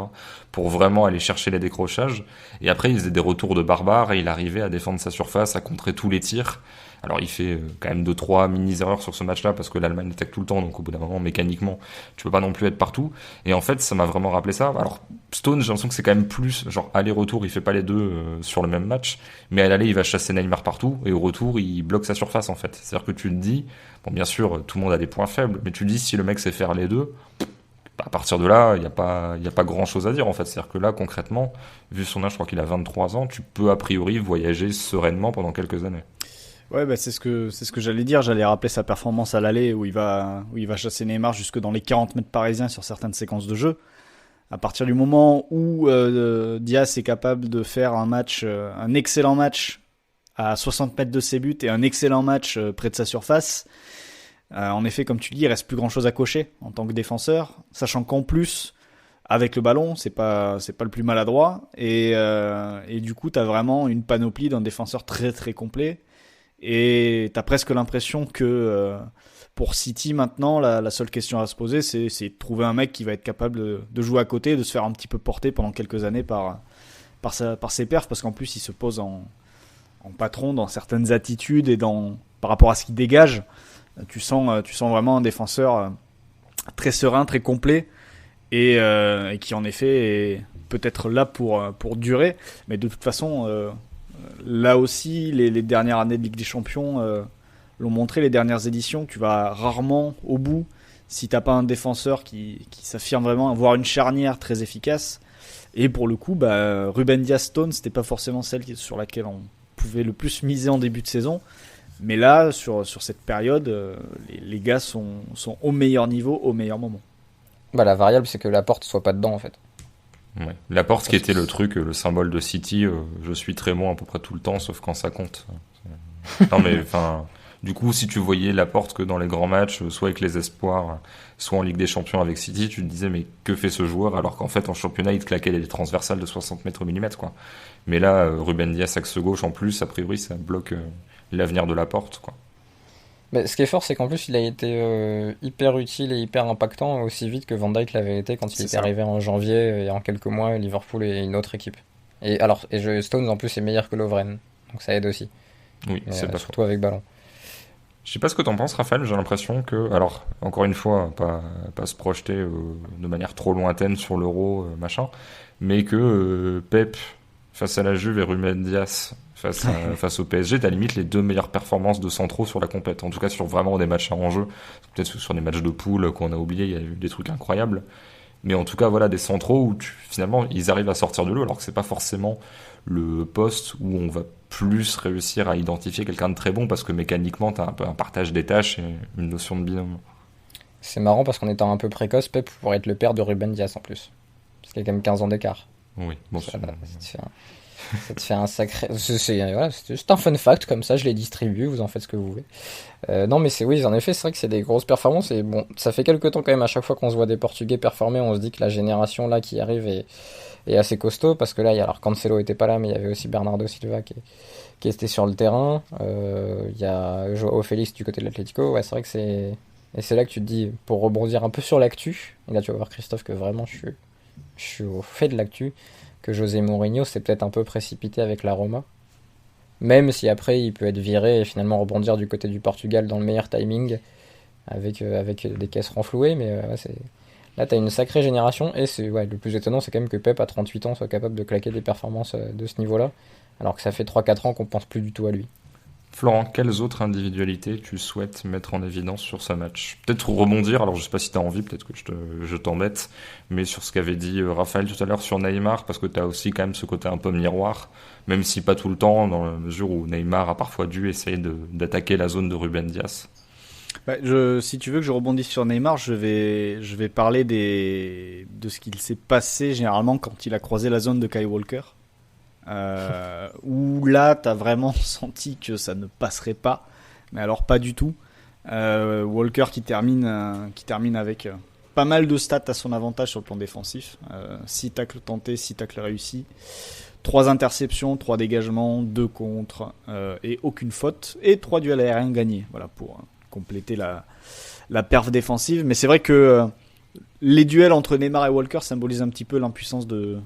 pour vraiment aller chercher les décrochages. Et après il faisait des retours de barbare et il arrivait à défendre sa surface, à contrer tous les tirs. Alors il fait quand même 2-3 mini-erreurs sur ce match-là parce que l'Allemagne attaque tout le temps, donc au bout d'un moment, mécaniquement, tu peux pas non plus être partout. Et en fait, ça m'a vraiment rappelé ça. Alors Stone, j'ai l'impression que c'est quand même plus, genre aller-retour, il fait pas les deux sur le même match, mais à l'aller, il va chasser Neymar partout, et au retour, il bloque sa surface en fait. C'est-à-dire que tu te dis, bon bien sûr, tout le monde a des points faibles, mais tu te dis si le mec sait faire les deux, à partir de là, il y a pas grand chose à dire en fait. C'est-à-dire que là, concrètement, vu son âge, je crois qu'il a 23 ans, tu peux a priori voyager sereinement pendant quelques années. Ouais, bah c'est ce que j'allais dire. J'allais rappeler sa performance à l'aller où il va chasser Neymar jusque dans les 40 mètres parisiens sur certaines séquences de jeu. À partir du moment où Dias est capable de faire un excellent match à 60 mètres de ses buts et un excellent match près de sa surface, en effet, comme tu dis, il reste plus grand chose à cocher en tant que défenseur, sachant qu'en plus, avec le ballon, c'est pas le plus maladroit et du coup, t'as vraiment une panoplie d'un défenseur très très complet. Et t'as presque l'impression que pour City maintenant, la seule question à se poser, c'est de trouver un mec qui va être capable de jouer à côté, de se faire un petit peu porter pendant quelques années par ses perfs, parce qu'en plus il se pose en patron dans certaines attitudes et par rapport à ce qu'il dégage. Tu sens vraiment un défenseur très serein, très complet et qui en effet est peut-être là pour durer. Mais de toute façon, là aussi, les dernières années de Ligue des Champions l'ont montré, les dernières éditions, tu vas rarement au bout si t'as pas un défenseur qui s'affirme vraiment, avoir une charnière très efficace. Et pour le coup, Ruben Dias Stone, c'était pas forcément celle sur laquelle on pouvait le plus miser en début de saison. Mais là, sur cette période, les gars sont au meilleur niveau, au meilleur moment. La variable, c'est que Laporte soit pas dedans en fait. Ouais. Laporte qui était le truc, le symbole de City, je suis très bon à peu près tout le temps, sauf quand ça compte. Non mais enfin, du coup, si tu voyais Laporte que dans les grands matchs, soit avec les espoirs, soit en Ligue des Champions avec City, tu te disais mais que fait ce joueur alors qu'en fait en championnat il te claquait les transversales de 60 mètres au millimètre quoi. Mais là, Ruben Dias axe gauche en plus, a priori ça bloque l'avenir de Laporte quoi. Mais ce qui est fort, c'est qu'en plus, il a été hyper utile et hyper impactant aussi vite que Van Dijk l'avait été quand il était arrivé en janvier et en quelques mois, Liverpool est une autre équipe. Stones en plus est meilleur que Lovren, donc ça aide aussi. Oui, c'est pas surtout avec ballon. Je sais pas ce que t'en penses, Raphaël. J'ai l'impression que, alors encore une fois, pas se projeter de manière trop lointaine sur l'Euro, machin, mais que Pep face à la Juve et Ruben Dias face au PSG, t'as limite les deux meilleures performances de centraux sur la compète. En tout cas, sur vraiment des matchs à enjeu. Peut-être sur des matchs de poule qu'on a oublié, il y a eu des trucs incroyables. Mais en tout cas, voilà, des centraux où finalement, ils arrivent à sortir de l'eau, alors que c'est pas forcément le poste où on va plus réussir à identifier quelqu'un de très bon, parce que mécaniquement, t'as un peu un partage des tâches et une notion de binôme. C'est marrant parce qu'en étant un peu précoce, Pep pourrait être le père de Ruben Dias en plus. Parce qu'il y a quand même 15 ans d'écart. Oui, bon, ça te fait un sacré. C'est juste un fun fact comme ça, je les distribue, vous en faites ce que vous voulez. Non, mais oui, en effet, c'est vrai que c'est des grosses performances. Et bon, ça fait quelques temps quand même, à chaque fois qu'on se voit des Portugais performer, on se dit que la génération là qui arrive est assez costaud. Parce que là, alors Cancelo était pas là, mais il y avait aussi Bernardo Silva qui était sur le terrain. Il y a Joao Félix du côté de l'Atlético. Ouais, c'est vrai que c'est. Et c'est là que tu te dis, pour rebondir un peu sur l'actu, et là tu vas voir, Christophe, que vraiment je suis au fait de l'actu, que José Mourinho s'est peut-être un peu précipité avec la Roma. même si après il peut être viré et finalement rebondir du côté du Portugal dans le meilleur timing avec des caisses renflouées, mais là t'as une sacrée génération et le plus étonnant c'est quand même que Pep à 38 ans soit capable de claquer des performances de ce niveau-là, alors que ça fait 3-4 ans qu'on pense plus du tout à lui. Florent, quelles autres individualités tu souhaites mettre en évidence sur ce match? Peut-être rebondir, alors je sais pas si tu as envie, peut-être que je t'embête, mais sur ce qu'avait dit Raphaël tout à l'heure sur Neymar, parce que tu as aussi quand même ce côté un peu miroir, même si pas tout le temps, dans la mesure où Neymar a parfois dû essayer d'attaquer la zone de Ruben Dias. Si tu veux que je rebondisse sur Neymar, je vais parler de ce qu'il s'est passé généralement quand il a croisé la zone de Kyle Walker. Où là, t'as vraiment senti que ça ne passerait pas, mais alors pas du tout. Walker qui termine avec pas mal de stats à son avantage sur le plan défensif. 6 tacles tentés, 6 tacles réussis, 3 interceptions, 3 dégagements, 2 contres et aucune faute, et 3 duels aériens gagnés. Voilà, pour compléter la perf défensive. Mais c'est vrai que les duels entre Neymar et Walker symbolisent un petit peu l'impuissance de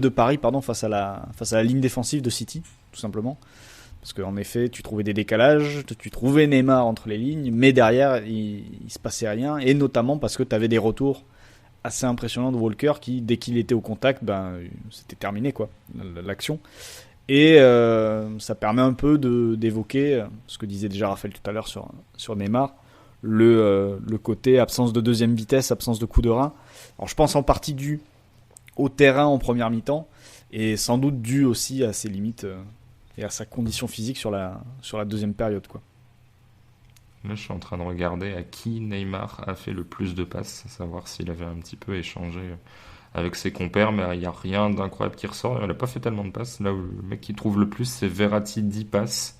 Paris face à la ligne défensive de City, tout simplement. Parce qu'en effet, tu trouvais des décalages, tu trouvais Neymar entre les lignes, mais derrière, il se passait rien, et notamment parce que tu avais des retours assez impressionnants de Walker qui, dès qu'il était au contact, c'était terminé, quoi, l'action. Et ça permet un peu d'évoquer ce que disait déjà Raphaël tout à l'heure sur Neymar, le côté absence de deuxième vitesse, absence de coup de rein. Alors je pense en partie dû au terrain en première mi-temps, et sans doute dû aussi à ses limites et à sa condition physique sur la deuxième période, quoi. Là, je suis en train de regarder à qui Neymar a fait le plus de passes, savoir s'il avait un petit peu échangé avec ses compères, mais il n'y a rien d'incroyable qui ressort. Il n'a pas fait tellement de passes. Là où le mec qui trouve le plus, c'est Verratti, 10 passes.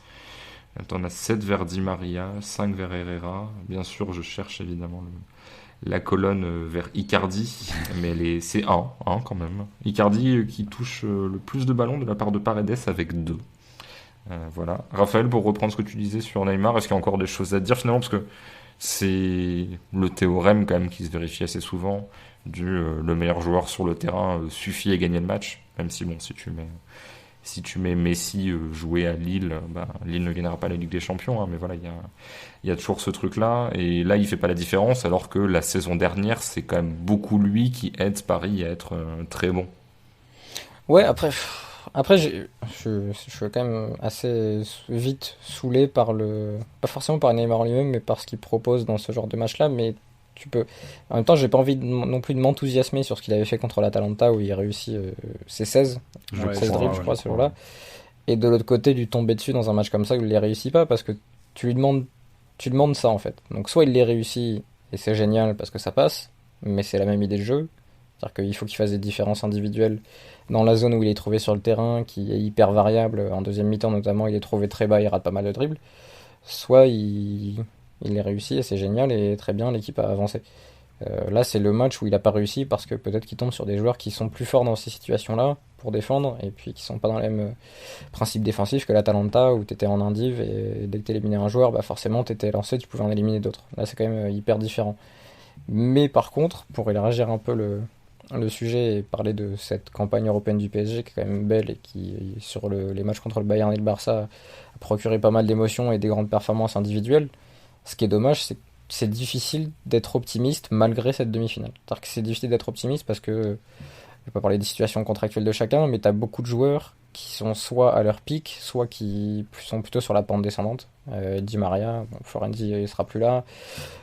T'en as 7 vers Di Maria, 5 vers Herrera. Bien sûr, je cherche évidemment la colonne vers Icardi, mais c'est 1 quand même. Icardi qui touche le plus de ballons de la part de Paredes avec 2. Voilà. Raphaël, pour reprendre ce que tu disais sur Neymar, est-ce qu'il y a encore des choses à dire finalement? Parce que c'est le théorème quand même qui se vérifie assez souvent le meilleur joueur sur le terrain suffit à gagner le match, même si bon, si tu mets Messi jouer à Lille, Lille ne gagnera pas la Ligue des Champions, mais voilà, il y a toujours ce truc-là, et là il fait pas la différence, alors que la saison dernière, c'est quand même beaucoup lui qui aide Paris à être très bon. Ouais, après je suis quand même assez vite saoulé pas forcément par Neymar lui-même, mais par ce qu'il propose dans ce genre de match-là, mais en même temps, j'ai pas envie non plus de m'enthousiasmer sur ce qu'il avait fait contre l'Atalanta où il réussit ses 16 dribbles, je crois, ce jour-là. Et de l'autre côté, lui tomber dessus dans un match comme ça où il les réussit pas, parce que tu lui demandes ça en fait. Donc soit il les réussit et c'est génial parce que ça passe, mais c'est la même idée de jeu. C'est-à-dire qu'il faut qu'il fasse des différences individuelles dans la zone où il est trouvé sur le terrain, qui est hyper variable. En deuxième mi-temps notamment, il est trouvé très bas, il rate pas mal de dribbles. Soit il les réussit et c'est génial et très bien, l'équipe a avancé. Là, c'est le match où il a pas réussi parce que peut-être qu'il tombe sur des joueurs qui sont plus forts dans ces situations-là pour défendre et puis qui sont pas dans les mêmes principes défensifs que l'Atalanta où t'étais en indiv et dès que t'éliminais un joueur, forcément t'étais lancé, tu pouvais en éliminer d'autres. Là, c'est quand même hyper différent. Mais par contre, pour élargir un peu le sujet et parler de cette campagne européenne du PSG qui est quand même belle et qui, sur les matchs contre le Bayern et le Barça, a procuré pas mal d'émotions et des grandes performances individuelles. Ce qui est dommage, c'est que c'est difficile d'être optimiste malgré cette demi-finale. C'est-à-dire que c'est difficile d'être optimiste parce que, je vais pas parler des situations contractuelles de chacun, mais t'as beaucoup de joueurs qui sont soit à leur pic, soit qui sont plutôt sur la pente descendante. Di Maria, Florenzi il sera plus là.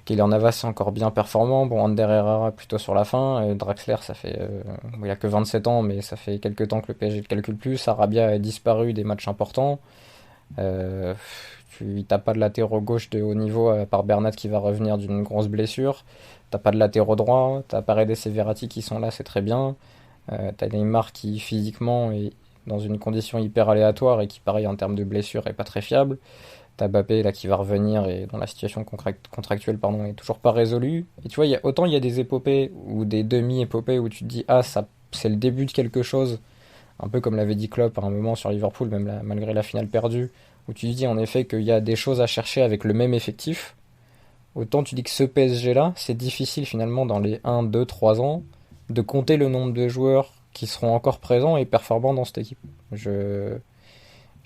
Kylian Navas est encore bien performant. Ander Herrera plutôt sur la fin. Draxler, ça fait, il a que 27 ans, mais ça fait quelques temps que le PSG ne calcule plus. Sarabia a disparu des matchs importants. T'as pas de latéraux gauche de haut niveau à part Bernat qui va revenir d'une grosse blessure. T'as pas de latéraux droit. T'as Paredes et Verratti qui sont là, c'est très bien. T'as Neymar qui physiquement est dans une condition hyper aléatoire et qui pareil en termes de blessure est pas très fiable. T'as Mbappé là qui va revenir et dont la situation contractuelle est toujours pas résolue. Et tu vois, autant il y a des épopées ou des demi-épopées où tu te dis ça c'est le début de quelque chose, un peu comme l'avait dit Klopp à un moment sur Liverpool, même malgré la finale perdue, où tu te dis en effet qu'il y a des choses à chercher avec le même effectif. Autant tu dis que ce PSG là, c'est difficile finalement dans les 1, 2, 3 ans de compter le nombre de joueurs qui seront encore présents et performants dans cette équipe.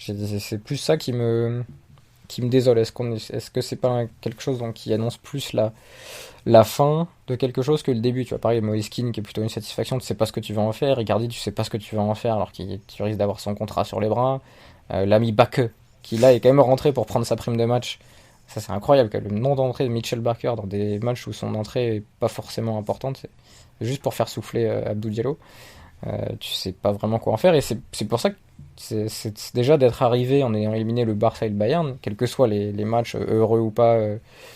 C'est plus ça qui me désole. Est-ce que c'est pas quelque chose donc, qui annonce plus la fin de quelque chose que le début? Tu vois, pareil, Moïse Kean qui est plutôt une satisfaction, tu sais pas ce que tu vas en faire. Icardi, tu sais pas ce que tu vas en faire alors que tu risques d'avoir son contrat sur les bras. L'ami Bakke, qui là est quand même rentré pour prendre sa prime de match. Ça, c'est incroyable, que le nom d'entrée de Mitchell Bakker dans des matchs où son entrée est pas forcément importante, c'est juste pour faire souffler Abdou Diallo. Tu sais pas vraiment quoi en faire, et c'est pour ça que c'est déjà d'être arrivé en ayant éliminé le Barça et le Bayern, quels que soient les matchs, heureux ou pas,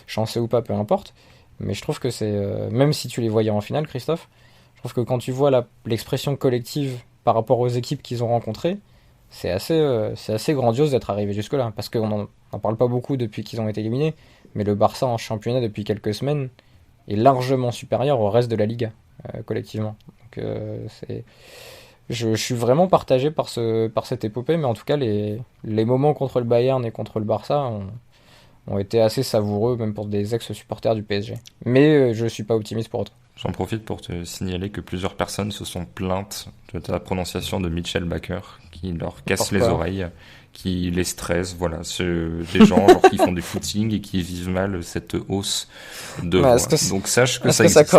chanceux ou pas, peu importe. Mais je trouve que même si tu les voyais en finale, Christophe, je trouve que quand tu vois l'expression collective par rapport aux équipes qu'ils ont rencontrées, c'est assez grandiose d'être arrivé jusque-là, parce qu'on n'en parle pas beaucoup depuis qu'ils ont été éliminés, mais le Barça en championnat depuis quelques semaines est largement supérieur au reste de la Liga, collectivement. Donc je suis vraiment partagé par cette épopée, mais en tout cas les moments contre le Bayern et contre le Barça ont été assez savoureux, même pour des ex-supporters du PSG. Mais je suis pas optimiste pour autant. J'en profite pour te signaler que plusieurs personnes se sont plaintes de ta prononciation de Mitchell Bakker, qui leur casse les oreilles, qui les stresse. Voilà, c'est des gens genre, qui font du footing et qui vivent mal cette hausse de voix. Donc sache que ça existe.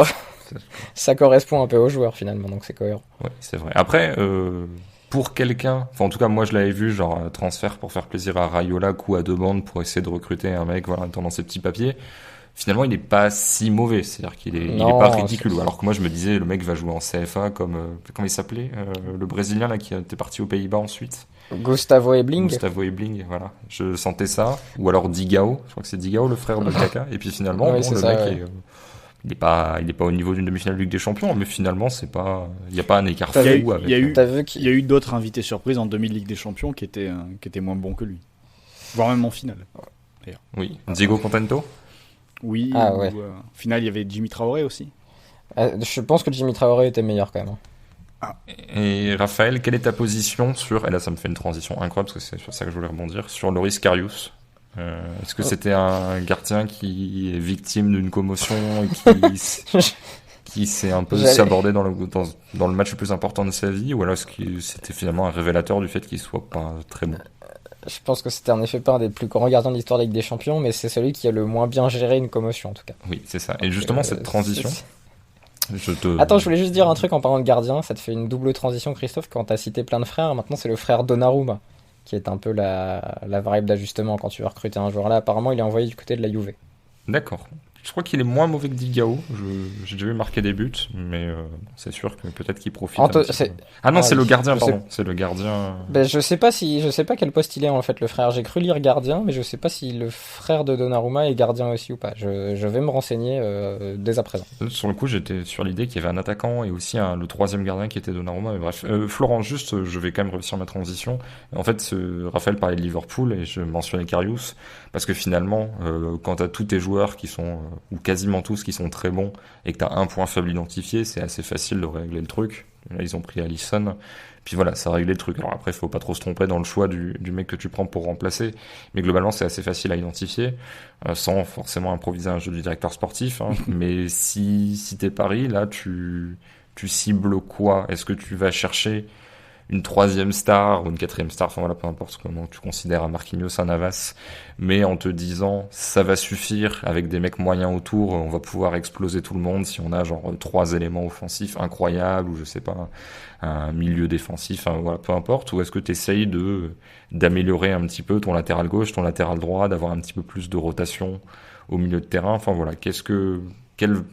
Ça correspond un peu aux joueurs finalement, donc c'est cohérent. Ouais, c'est vrai. Après, pour quelqu'un, enfin en tout cas moi je l'avais vu, genre transfert pour faire plaisir à Raiola, coup à deux bandes pour essayer de recruter un mec, voilà, attendant ses petits papiers. Finalement, il est pas si mauvais, c'est-à-dire qu'il est pas ridicule. Alors que moi, je me disais, le mec va jouer en CFA comme comment il s'appelait, le Brésilien là qui était parti aux Pays-Bas ensuite. Gustavo Ebling, voilà. Je sentais ça. Ou alors Digao, je crois que c'est Digao, le frère de Kaka. Et puis finalement, oui, le mec il est pas au niveau d'une demi-finale de Ligue des Champions, mais finalement, il y a pas un écart fou avec. Il y a eu d'autres invités surprises en demi-Ligue des Champions qui étaient moins bons que lui, voire même en finale. D'ailleurs. Oui, Diego Contento. Oui, ouais. Au final, il y avait Jimmy Traoré aussi. Je pense que Jimmy Traoré était meilleur quand même. Et Raphaël, quelle est ta position sur... Et là, ça me fait une transition incroyable, parce que c'est sur ça que je voulais rebondir, sur Loris Karius. Est-ce que c'était un gardien qui est victime d'une commotion et qui s'est un peu sabordé dans le match le plus important de sa vie, ou alors est-ce que c'était finalement un révélateur du fait qu'il soit pas très bon? Je pense que c'était en effet pas un des plus grands gardiens de l'histoire de la Ligue des Champions, mais c'est celui qui a le moins bien géré une commotion en tout cas. Oui, c'est ça. Et justement, cette transition... Attends, je voulais juste dire un truc en parlant de gardien, ça te fait une double transition, Christophe, quand t'as cité plein de frères. Maintenant, c'est le frère Donnarumma, qui est un peu la variable d'ajustement quand tu veux recruter un joueur. Là, apparemment, il est envoyé du côté de la Juve. D'accord. Je crois qu'il est moins mauvais que Digao. J'ai déjà vu marquer des buts, mais c'est sûr que peut-être qu'il profite. Ah non, c'est le gardien, pardon. C'est le gardien. Je sais pas quel poste il est en fait, le frère. J'ai cru lire gardien, mais je sais pas si le frère de Donnarumma est gardien aussi ou pas. Je vais me renseigner dès à présent. Sur le coup, j'étais sur l'idée qu'il y avait un attaquant et aussi le troisième gardien qui était Donnarumma. Mais bref, Florent, juste, je vais quand même réussir ma transition. En fait, Raphaël parlait de Liverpool et je mentionnais Karius parce que finalement, quand t'as tous tes joueurs qui sont ou quasiment tous qui sont très bons, et que tu as un point faible identifié, c'est assez facile de régler le truc. Là, ils ont pris Alisson, puis voilà, ça a réglé le truc. Alors après, il faut pas trop se tromper dans le choix du mec que tu prends pour remplacer, mais globalement, c'est assez facile à identifier, sans forcément improviser un jeu du directeur sportif, hein. Mais si t'es Paris, là, tu cibles quoi? Est-ce que tu vas chercher une troisième star ou une quatrième star, enfin voilà, peu importe comment tu considères un Marquinhos, un Navas, mais en te disant ça va suffire, avec des mecs moyens autour, on va pouvoir exploser tout le monde si on a genre 3 éléments offensifs incroyables, ou je sais pas, un milieu défensif, enfin voilà, peu importe, ou est-ce que tu essayes d'améliorer un petit peu ton latéral gauche, ton latéral droit, d'avoir un petit peu plus de rotation au milieu de terrain, enfin voilà, quelle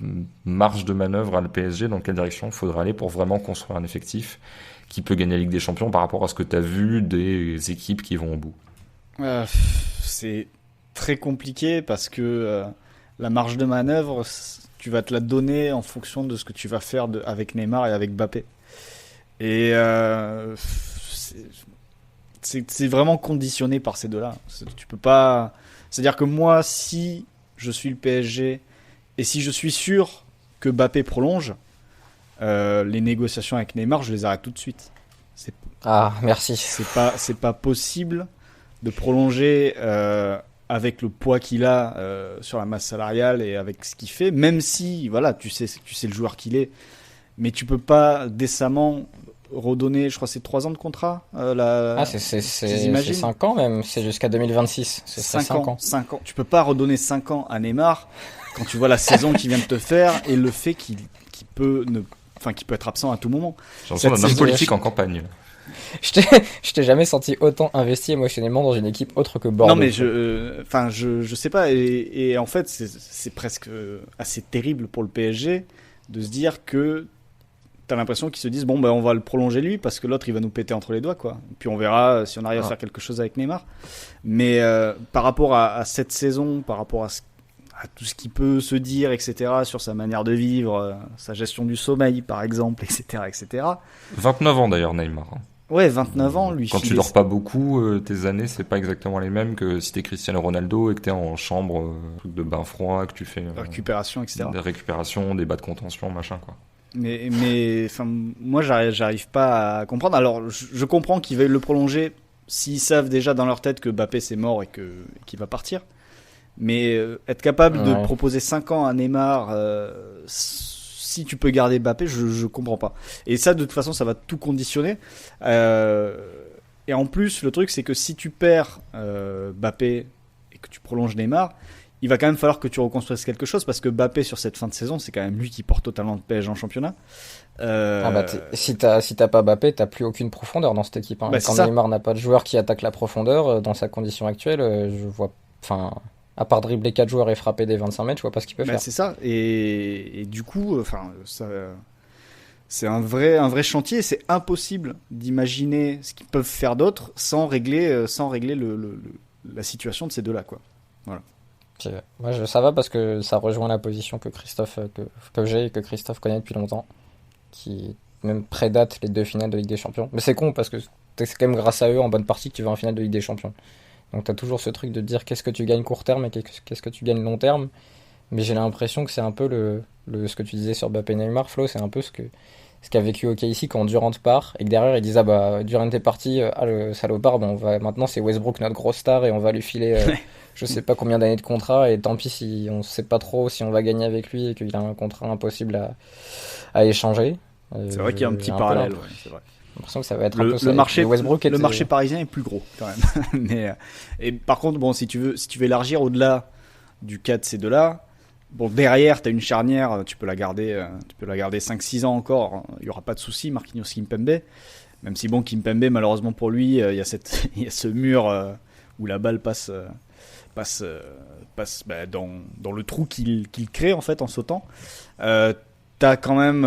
marge de manœuvre a le PSG, dans quelle direction il faudra aller pour vraiment construire un effectif qui peut gagner la Ligue des Champions par rapport à ce que tu as vu des équipes qui vont au bout? C'est très compliqué parce que la marge de manœuvre, tu vas te la donner en fonction de ce que tu vas faire avec Neymar et avec Mbappé. Et c'est vraiment conditionné par ces deux-là. Tu peux pas... C'est-à-dire que moi, si je suis le PSG et si je suis sûr que Mbappé prolonge, les négociations avec Neymar, je les arrête tout de suite. Merci. C'est pas possible de prolonger avec le poids qu'il a sur la masse salariale et avec ce qu'il fait, même si voilà, tu sais le joueur qu'il est, mais tu peux pas décemment redonner, je crois que c'est 3 ans de contrat. C'est 5 ans même, c'est jusqu'à 2026. C'est 5 ans. 5 ans. Tu peux pas redonner 5 ans à Neymar quand tu vois la saison qu'il vient de te faire et le fait qu'il peut être absent à tout moment. J'ai l'impression d'un homme politique en campagne. Je t'ai jamais senti autant investi émotionnellement dans une équipe autre que Bordeaux. Non mais je sais pas, et en fait c'est presque assez terrible pour le PSG de se dire que t'as l'impression qu'ils se disent bon on va le prolonger lui parce que l'autre il va nous péter entre les doigts quoi. Puis on verra si on arrive à faire quelque chose avec Neymar. Mais par rapport à cette saison, par rapport à tout ce qu'il peut se dire, etc., sur sa manière de vivre, sa gestion du sommeil par exemple, etc. 29 ans d'ailleurs Neymar. Ouais, 29 ans, lui. Quand tu dors pas beaucoup, tes années, c'est pas exactement les mêmes que si t'es Cristiano Ronaldo et que t'es en chambre, truc de bain froid, que tu fais récupération, etc. Des récupérations, des bas de contention, machin, quoi. Mais moi, j'arrive pas à comprendre. Alors, je comprends qu'ils veuillent le prolonger s'ils savent déjà dans leur tête que Mbappé c'est mort et qu'il va partir. Mais être capable de proposer 5 ans à Neymar, si tu peux garder Mbappé, je comprends pas. Et ça, de toute façon, ça va tout conditionner. Et en plus, le truc, c'est que si tu perds Mbappé et que tu prolonges Neymar, il va quand même falloir que tu reconstruises quelque chose parce que Mbappé, sur cette fin de saison, c'est quand même lui qui porte totalement le PSG en championnat. Si t'as pas Mbappé, t'as plus aucune profondeur dans cette équipe. Hein. Quand Neymar n'a pas de joueur qui attaque la profondeur, dans sa condition actuelle, je vois... À part dribbler 4 joueurs et frapper des 25 mètres, je vois pas ce qu'il peut faire. C'est ça. Et du coup, c'est un vrai chantier. C'est impossible d'imaginer ce qu'ils peuvent faire d'autre sans régler la situation de ces deux-là, quoi. Voilà. Moi, ça va parce que ça rejoint la position que Christophe, que j'ai et que Christophe connaît depuis longtemps, qui même prédate les 2 finales de Ligue des Champions. Mais c'est con parce que c'est quand même grâce à eux en bonne partie que tu vas en finale de Ligue des Champions. Donc t'as toujours ce truc de dire qu'est-ce que tu gagnes court terme et qu'est-ce que tu gagnes long terme. Mais j'ai l'impression que c'est un peu ce que tu disais sur Mbappé et Neymar, Flo, c'est un peu ce qu'a vécu OKC quand Durant part et que derrière ils disent Durant est parti, le salopard, maintenant c'est Westbrook notre grosse star et on va lui filer je sais pas combien d'années de contrat et tant pis si on sait pas trop si on va gagner avec lui et qu'il a un contrat impossible à échanger. C'est vrai qu'il y a un petit parallèle, c'est vrai. J'ai l'impression que ça va être un peu ça. Le marché parisien est plus gros quand même. Et par contre, si tu veux élargir au-delà du cas de ces deux-là, derrière, tu as une charnière, tu peux la garder 5-6 ans encore, il n'y aura pas de souci, Marquinhos Kimpembe. Même si Kimpembe, malheureusement pour lui, il y a ce mur où la balle passe dans le trou qu'il crée en fait en sautant. T'as quand même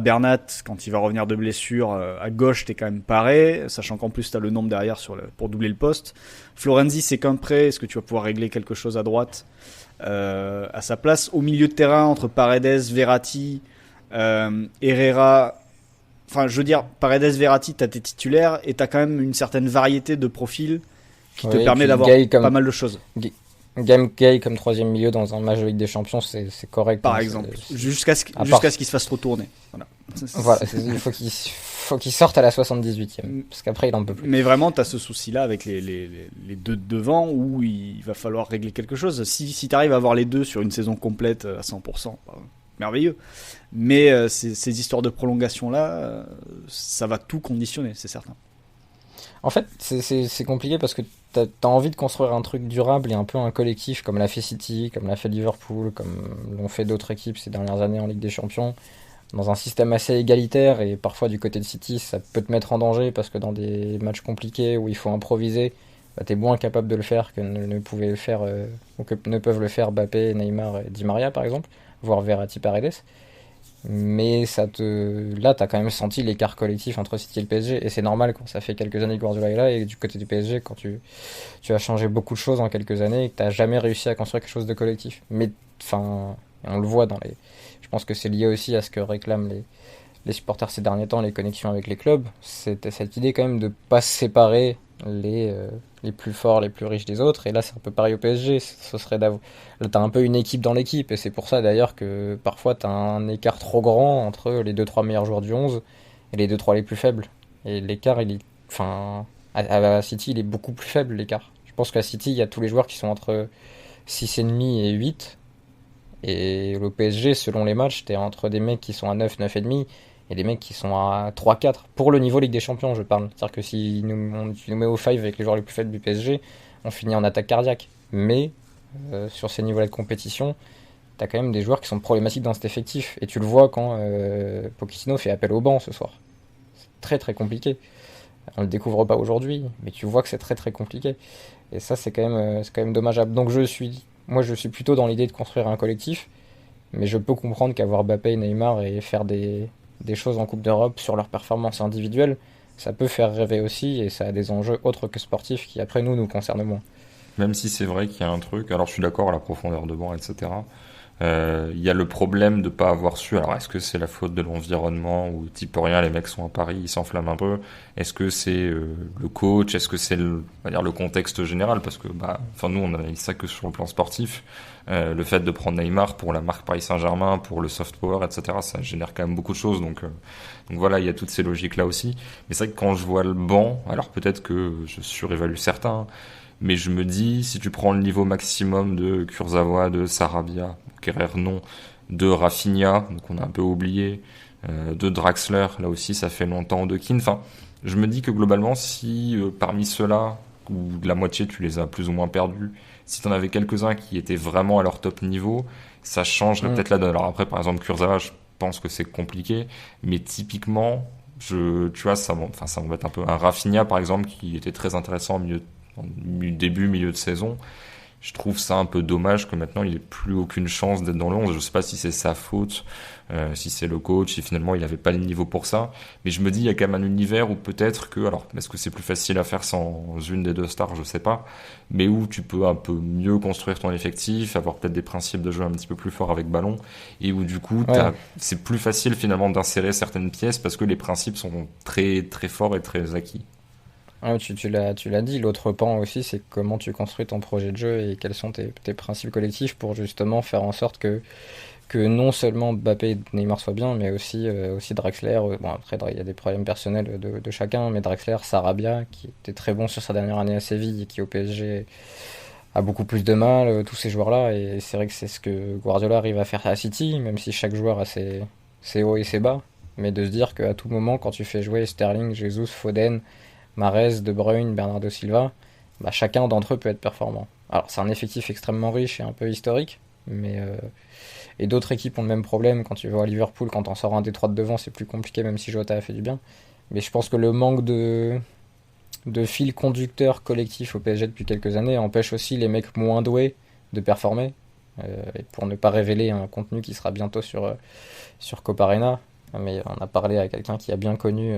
Bernat quand il va revenir de blessure à gauche, t'es quand même paré, sachant qu'en plus t'as le nombre derrière pour doubler le poste. Florenzi c'est qu'un prêt, est-ce que tu vas pouvoir régler quelque chose à droite à sa place? Au milieu de terrain entre Paredes, Verratti, Herrera, je veux dire Paredes, Verratti, t'as tes titulaires et t'as quand même une certaine variété de profils qui te permet d'avoir pas mal de choses. Gay comme 3e milieu dans un match de Ligue des Champions, c'est correct. Par exemple, jusqu'à ce qu'il se fasse retourner. Voilà, il faut qu'il sorte à la 78e, parce qu'après il en peut plus. Mais vraiment, tu as ce souci-là avec les deux devant où il va falloir régler quelque chose. Si tu arrives à avoir les deux sur une saison complète à 100%, merveilleux. Mais ces histoires de prolongation-là, ça va tout conditionner, c'est certain. En fait, c'est compliqué parce que t'as envie de construire un truc durable et un peu un collectif comme l'a fait City, comme l'a fait Liverpool, comme l'ont fait d'autres équipes ces dernières années en Ligue des Champions, dans un système assez égalitaire. Et parfois du côté de City, ça peut te mettre en danger parce que dans des matchs compliqués où il faut improviser, t'es moins capable de le faire que ne pouvaient le faire ou que ne peuvent le faire Mbappé, Neymar et Di Maria par exemple, voire Verratti, Paredes. Mais là t'as quand même senti l'écart collectif entre City et le PSG et c'est normal quand ça fait quelques années que Guardiola est là et du côté du PSG quand tu as changé beaucoup de choses en quelques années et que t'as jamais réussi à construire quelque chose de collectif. Mais on le voit je pense que c'est lié aussi à ce que réclament les supporters ces derniers temps, les connexions avec les clubs. C'était cette idée quand même de pas séparer les plus forts, les plus riches des autres. Et là, c'est un peu pareil au PSG. Ce serait là, t'as un peu une équipe dans l'équipe. Et c'est pour ça d'ailleurs que parfois t'as un écart trop grand entre les 2-3 meilleurs joueurs du 11 et les 2-3 les plus faibles. Et l'écart, à City, il est beaucoup plus faible, l'écart. Je pense qu'à City, il y a tous les joueurs qui sont entre 6,5 et 8. Et au PSG, selon les matchs, t'es entre des mecs qui sont à 9, 9,5 Il y a des mecs qui sont à 3-4 pour le niveau Ligue des Champions, je parle. C'est-à-dire que si tu nous mets au 5 avec les joueurs les plus faibles du PSG, on finit en attaque cardiaque. Mais sur ces niveaux-là de compétition, t'as quand même des joueurs qui sont problématiques dans cet effectif. Et tu le vois quand Pochettino fait appel au banc ce soir. C'est très très compliqué. On le découvre pas aujourd'hui, mais tu vois que c'est très très compliqué. Et ça, c'est quand même dommageable. Donc je suis plutôt dans l'idée de construire un collectif, mais je peux comprendre qu'avoir Mbappé, Neymar et faire des choses en Coupe d'Europe sur leur performance individuelle, ça peut faire rêver aussi, et ça a des enjeux autres que sportifs qui après nous concernent moins. Même si c'est vrai qu'il y a un truc, alors je suis d'accord à la profondeur de banc, etc. Il y a le problème de pas avoir su. Alors est-ce que c'est la faute de l'environnement ou type rien, les mecs sont à Paris, ils s'enflamment un peu. Est-ce que c'est le coach? Est-ce que c'est on va dire le contexte général? Parce que nous on analyse ça que sur le plan sportif. Le fait de prendre Neymar pour la marque Paris Saint-Germain, pour le soft power, etc. Ça génère quand même beaucoup de choses. Donc voilà, il y a toutes ces logiques là aussi. Mais c'est vrai que quand je vois le banc, alors peut-être que je surévalue certains. Mais je me dis, si tu prends le niveau maximum de Kurzawa, de Sarabia, Kerrer non, de Rafinha, donc on a un peu oublié, de Draxler, là aussi ça fait longtemps, de Keane. Enfin, je me dis que globalement, si parmi ceux-là, ou la moitié tu les as plus ou moins perdus, si t'en avais quelques-uns qui étaient vraiment à leur top niveau, ça changerait peut-être la donne. Alors après, par exemple, Kurzawa, je pense que c'est compliqué, mais typiquement, tu vois, ça m'embête un peu. Un Rafinha, par exemple, qui était très intéressant au milieu de saison, je trouve ça un peu dommage que maintenant il ait plus aucune chance d'être dans le 11. Je sais pas si c'est sa faute, si c'est le coach, si finalement il avait pas le niveau pour ça, mais je me dis il y a quand même un univers où peut-être que, alors est-ce que c'est plus facile à faire sans une des deux stars, je sais pas, mais où tu peux un peu mieux construire ton effectif, avoir peut-être des principes de jeu un petit peu plus forts avec ballon, et où du coup c'est plus facile finalement d'insérer certaines pièces parce que les principes sont très très forts et très acquis. Ouais, tu l'as dit, l'autre pan aussi, c'est comment tu construis ton projet de jeu et quels sont tes principes collectifs pour justement faire en sorte que non seulement Mbappé et Neymar soient bien, mais aussi Draxler. Bon, après, il y a des problèmes personnels de chacun, mais Draxler, Sarabia, qui était très bon sur sa dernière année à Séville et qui au PSG a beaucoup plus de mal, tous ces joueurs-là. Et c'est vrai que c'est ce que Guardiola arrive à faire à City, même si chaque joueur a ses hauts et ses bas. Mais de se dire qu'à tout moment, quand tu fais jouer Sterling, Jesus, Foden, Mahrez, De Bruyne, Bernardo Silva, chacun d'entre eux peut être performant. Alors c'est un effectif extrêmement riche et un peu historique, mais et d'autres équipes ont le même problème. Quand tu vas à Liverpool, quand on sort un des trois de devant, c'est plus compliqué, même si Jota a fait du bien. Mais je pense que le manque de fil conducteur collectif au PSG depuis quelques années empêche aussi les mecs moins doués de performer, et pour ne pas révéler un contenu qui sera bientôt sur Copa Arena. Mais on a parlé à quelqu'un qui a bien connu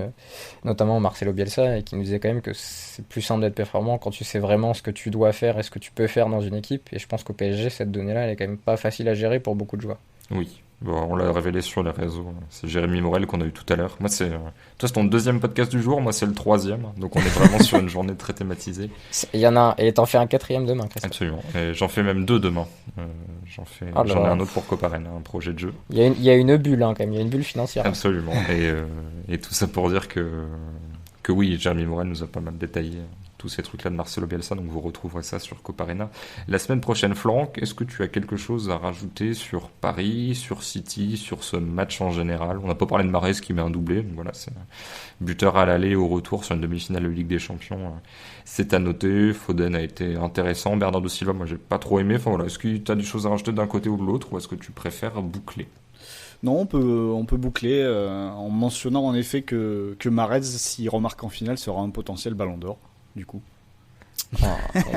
notamment Marcelo Bielsa et qui nous disait quand même que c'est plus simple d'être performant quand tu sais vraiment ce que tu dois faire et ce que tu peux faire dans une équipe. Et je pense qu'au PSG, cette donnée-là, elle est quand même pas facile à gérer pour beaucoup de joueurs. Oui, bon, on l'a révélé sur les réseaux. C'est Jérémy Morel qu'on a eu tout à l'heure. Moi, toi, c'est ton deuxième podcast du jour. Moi, c'est le troisième. Donc, on est vraiment sur une journée très thématisée. Il y en a un, et t'en fais un quatrième demain, Christophe. Absolument. Et j'en fais même deux demain. J'en ai un autre pour Copa Arena, un projet de jeu. Il y a une bulle, quand même. Il y a une bulle financière. Absolument. Et tout ça pour dire que oui, Jérémy Morel nous a pas mal détaillé tous ces trucs-là de Marcelo Bielsa, donc vous retrouverez ça sur Copa Arena la semaine prochaine. Florent, est-ce que tu as quelque chose à rajouter sur Paris, sur City, sur ce match en général? On n'a pas parlé de Mahrez qui met un doublé, donc voilà, c'est buteur à l'aller et au retour sur une demi-finale de Ligue des Champions. C'est à noter. Foden a été intéressant. Bernardo Silva, moi j'ai pas trop aimé. Enfin voilà, est-ce que tu as des choses à rajouter d'un côté ou de l'autre, ou est-ce que tu préfères boucler? Non, on peut boucler en mentionnant en effet que Mahrez, s'il remarque en finale, sera un potentiel ballon d'or, du coup.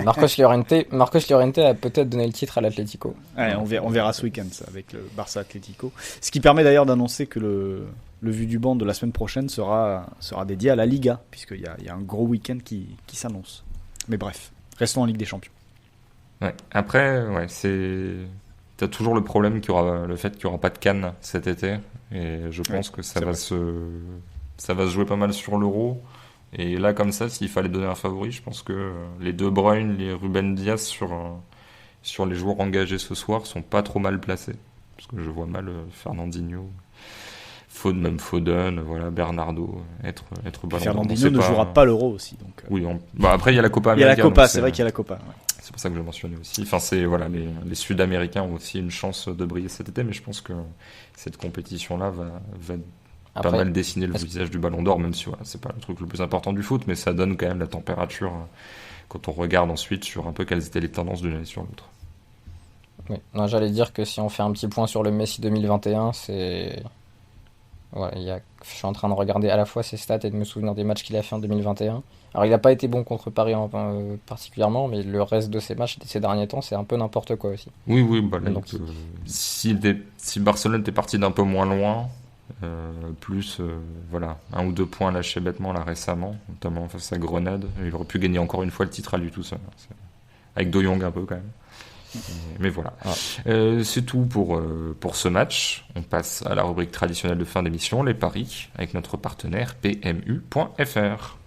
Marcos Llorente a peut-être donné le titre à l'Atlético. Ouais, on verra ce week-end ça, avec le Barça Atlético. Ce qui permet d'ailleurs d'annoncer que le vu du banc de la semaine prochaine sera dédié à la Liga, puisqu'il y a un gros week-end qui s'annonce. Mais bref, restons en Ligue des Champions. Ouais. Après, t'as toujours le problème le fait qu'il n'y aura pas de CAN cet été, et je pense que ça va se jouer pas mal sur l'Euro. Et là, comme ça, s'il fallait donner un favori, je pense que les De Bruyne, les Ruben Dias sur les joueurs engagés ce soir sont pas trop mal placés, parce que je vois mal Fernandinho, même Foden, voilà, Bernardo être ballon. Fernandinho ne jouera pas l'Euro aussi, donc. Oui, après il y a la Copa Américaine. Il y a la Copa, donc c'est vrai qu'il y a la Copa. Ouais. C'est pour ça que je mentionnais aussi. Enfin, les Sud-Américains ont aussi une chance de briller cet été, mais je pense que cette compétition-là va pas mal dessiner le visage du Ballon d'Or, même si voilà, c'est pas le truc le plus important du foot, mais ça donne quand même la température quand on regarde ensuite sur un peu quelles étaient les tendances d'une année sur l'autre. Oui. Non, j'allais dire que si on fait un petit point sur le Messi 2021, c'est... Ouais, je suis en train de regarder à la fois ses stats et de me souvenir des matchs qu'il a fait en 2021. Alors il n'a pas été bon contre Paris particulièrement, mais le reste de ses matchs de ces derniers temps, c'est un peu n'importe quoi aussi. Oui, bah, donc, si Barcelone était parti d'un peu moins loin, plus voilà, 1 ou 2 points lâchés bêtement là récemment, notamment face à Grenade, il aurait pu gagner encore une fois le titre à lui tout seul. Avec De Jong un peu quand même. Mais voilà. C'est tout pour ce match. On passe à la rubrique traditionnelle de fin d'émission, les paris, avec notre partenaire PMU.fr.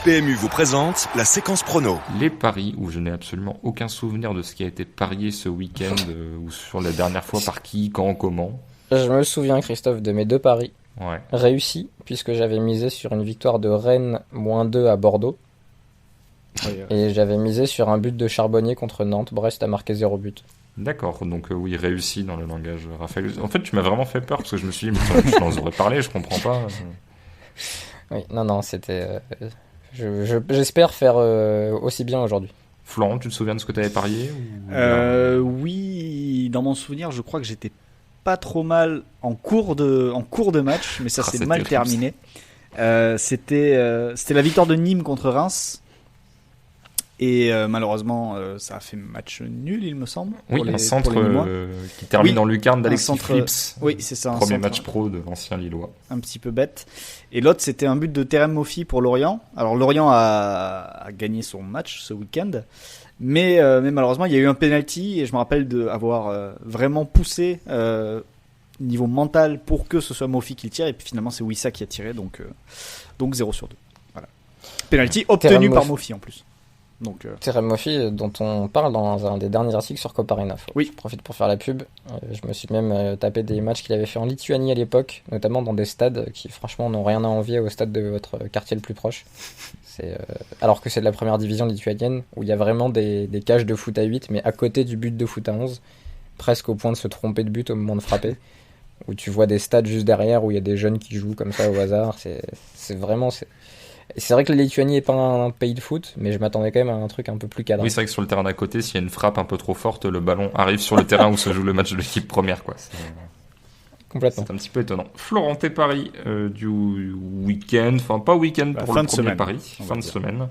PMU vous présente la séquence prono. Les paris où je n'ai absolument aucun souvenir de ce qui a été parié ce week-end ou sur la dernière fois par qui, quand, comment. Je me souviens, Christophe, de mes 2 paris réussis, puisque j'avais misé sur une victoire de Rennes -2 à Bordeaux. Et j'avais misé sur un but de Charbonnier contre Nantes. Brest a marqué 0 but. D'accord, donc oui, réussi dans le langage Raphaël. En fait, tu m'as vraiment fait peur parce que je me suis dit, mais tu en aurais parlé, je comprends pas. Oui, non, c'était... j'espère faire aussi bien aujourd'hui. Florent, tu te souviens de ce que tu avais parié Oui, dans mon souvenir, je crois que j'étais pas trop mal en cours de match, mais ça s'est mal terminé. C'était la victoire de Nîmes contre Reims. Et malheureusement, ça a fait match nul, il me semble. Oui, un centre qui termine en lucarne d'Alexis Phillips. Oui, c'est ça. Premier match pro de l'ancien Lillois. Un petit peu bête. Et l'autre, c'était un but de Terem Moffi pour Lorient. Alors Lorient a gagné son match ce week-end. Mais malheureusement, il y a eu un penalty. Et je me rappelle d'avoir vraiment poussé niveau mental pour que ce soit Moffi qui le tire. Et puis finalement, c'est Wissa qui a tiré. Donc 0 sur 2. Voilà. Penalty obtenu par Moffi en plus. Terem Moffi, dont on parle dans un des derniers articles sur Coparena. Oui. Je profite pour faire la pub. Je me suis même tapé des matchs qu'il avait fait en Lituanie à l'époque, notamment dans des stades qui franchement n'ont rien à envier au stade de votre quartier le plus proche. Alors que c'est de la première division lituanienne, où il y a vraiment des cages de foot à 8, mais à côté du but de foot à 11, presque au point de se tromper de but au moment de frapper, où tu vois des stades juste derrière, où il y a des jeunes qui jouent comme ça au hasard. C'est vraiment... C'est vrai que la Lituanie n'est pas un pays de foot, mais je m'attendais quand même à un truc un peu plus cadré. Oui, c'est vrai que sur le terrain d'à côté, s'il y a une frappe un peu trop forte, le ballon arrive sur le terrain où se joue le match de l'équipe première, quoi. Complètement. C'est un petit peu étonnant. Florent, tes paris du week-end, enfin pas week-end pour le premier pari, fin de semaine.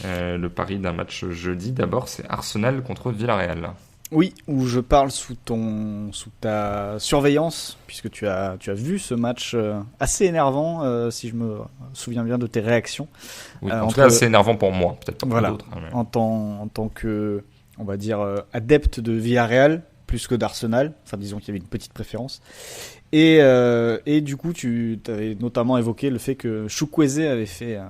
Le pari d'un match jeudi, d'abord, c'est Arsenal contre Villarreal. Oui, où je parle sous ta surveillance, puisque tu as vu ce match assez énervant, si je me souviens bien de tes réactions. Oui, en tout cas assez énervant pour moi, peut-être pas pour d'autres. Mais... En tant que, on va dire, adepte de Villarreal, plus que d'Arsenal, enfin disons qu'il y avait une petite préférence. Et du coup, tu avais notamment évoqué le fait que Chukwueze avait fait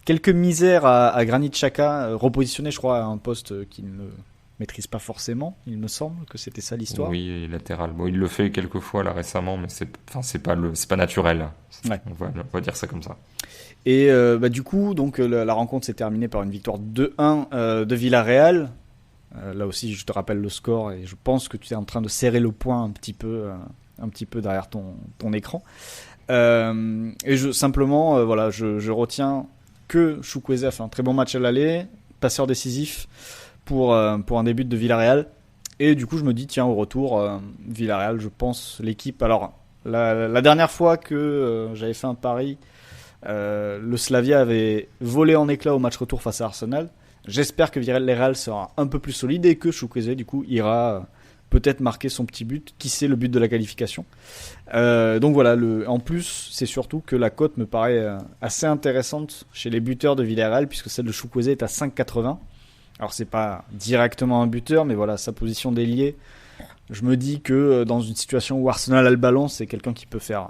quelques misères à Granit Xhaka, repositionné, je crois, à un poste qu'il ne maîtrise pas forcément, il me semble que c'était ça l'histoire. Oui, latéral. Bon, il le fait quelques fois là récemment, mais c'est pas naturel. Ouais. On va dire ça comme ça. Et du coup, donc la rencontre s'est terminée par une victoire 2-1 de Villarreal. Là aussi, je te rappelle le score et je pense que tu es en train de serrer le poing un petit peu derrière ton écran. Et simplement, voilà, je retiens que Chukwueze a fait un très bon match à l'aller, passeur décisif pour un début de Villarreal. Et du coup, je me dis, tiens, au retour, Villarreal, je pense, l'équipe... Alors, la dernière fois que j'avais fait un pari, le Slavia avait volé en éclats au match retour face à Arsenal. J'espère que Villarreal sera un peu plus solide et que Chukwueze, du coup, ira peut-être marquer son petit but. Qui sait, le but de la qualification. Donc voilà, en plus, c'est surtout que la cote me paraît assez intéressante chez les buteurs de Villarreal, puisque celle de Chukwueze est à 5,80. Alors c'est pas directement un buteur, mais voilà, sa position d'ailier, je me dis que dans une situation où Arsenal a le ballon, c'est quelqu'un qui peut faire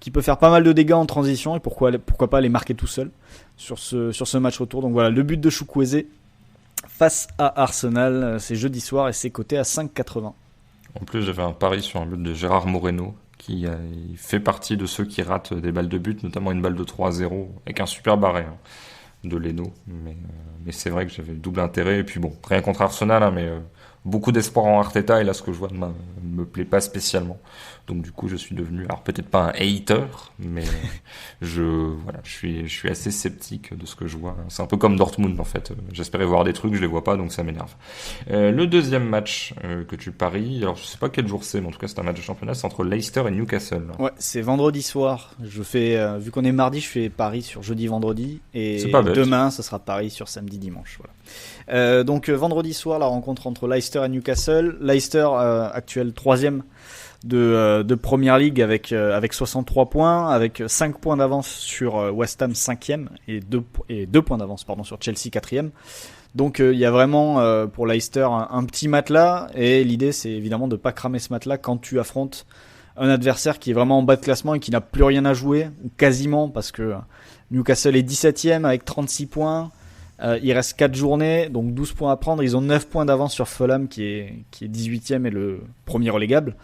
pas mal de dégâts en transition, et pourquoi pas les marquer tout seul sur ce match retour. Donc voilà, le but de Chukwueze face à Arsenal, c'est jeudi soir et c'est coté à 5,80. En plus, j'avais un pari sur un but de Gérard Moreno, qui fait partie de ceux qui ratent des balles de but, notamment une balle de 3-0 avec un super barré de Leno, mais c'est vrai que j'avais le double intérêt, et puis bon, rien contre Arsenal, mais beaucoup d'espoir en Arteta, et là ce que je vois me plaît pas spécialement. Donc du coup je suis devenu, alors peut-être pas un hater, mais je suis assez sceptique de ce que je vois. C'est un peu comme Dortmund en fait. J'espérais voir des trucs, je les vois pas, donc ça m'énerve. Le deuxième match que tu paries, alors je sais pas quel jour c'est, mais en tout cas c'est un match de championnat, c'est entre Leicester et Newcastle. Ouais, c'est vendredi soir. Je fais, vu qu'on est mardi, je fais Paris sur jeudi-vendredi, et demain, ça sera Paris sur samedi-dimanche. Voilà. Donc vendredi soir, la rencontre entre Leicester et Newcastle. Leicester, actuel 3e de Premier League avec 63 points, avec 5 points d'avance sur West Ham 5e et 2 points d'avance sur Chelsea 4e. Donc il y a vraiment pour Leicester un petit matelas, et l'idée c'est évidemment de pas cramer ce matelas quand tu affrontes un adversaire qui est vraiment en bas de classement et qui n'a plus rien à jouer, ou quasiment, parce que Newcastle est 17e avec 36 points. Il reste 4 journées, donc 12 points à prendre. Ils ont 9 points d'avance sur Fulham qui est 18e et le premier relégable.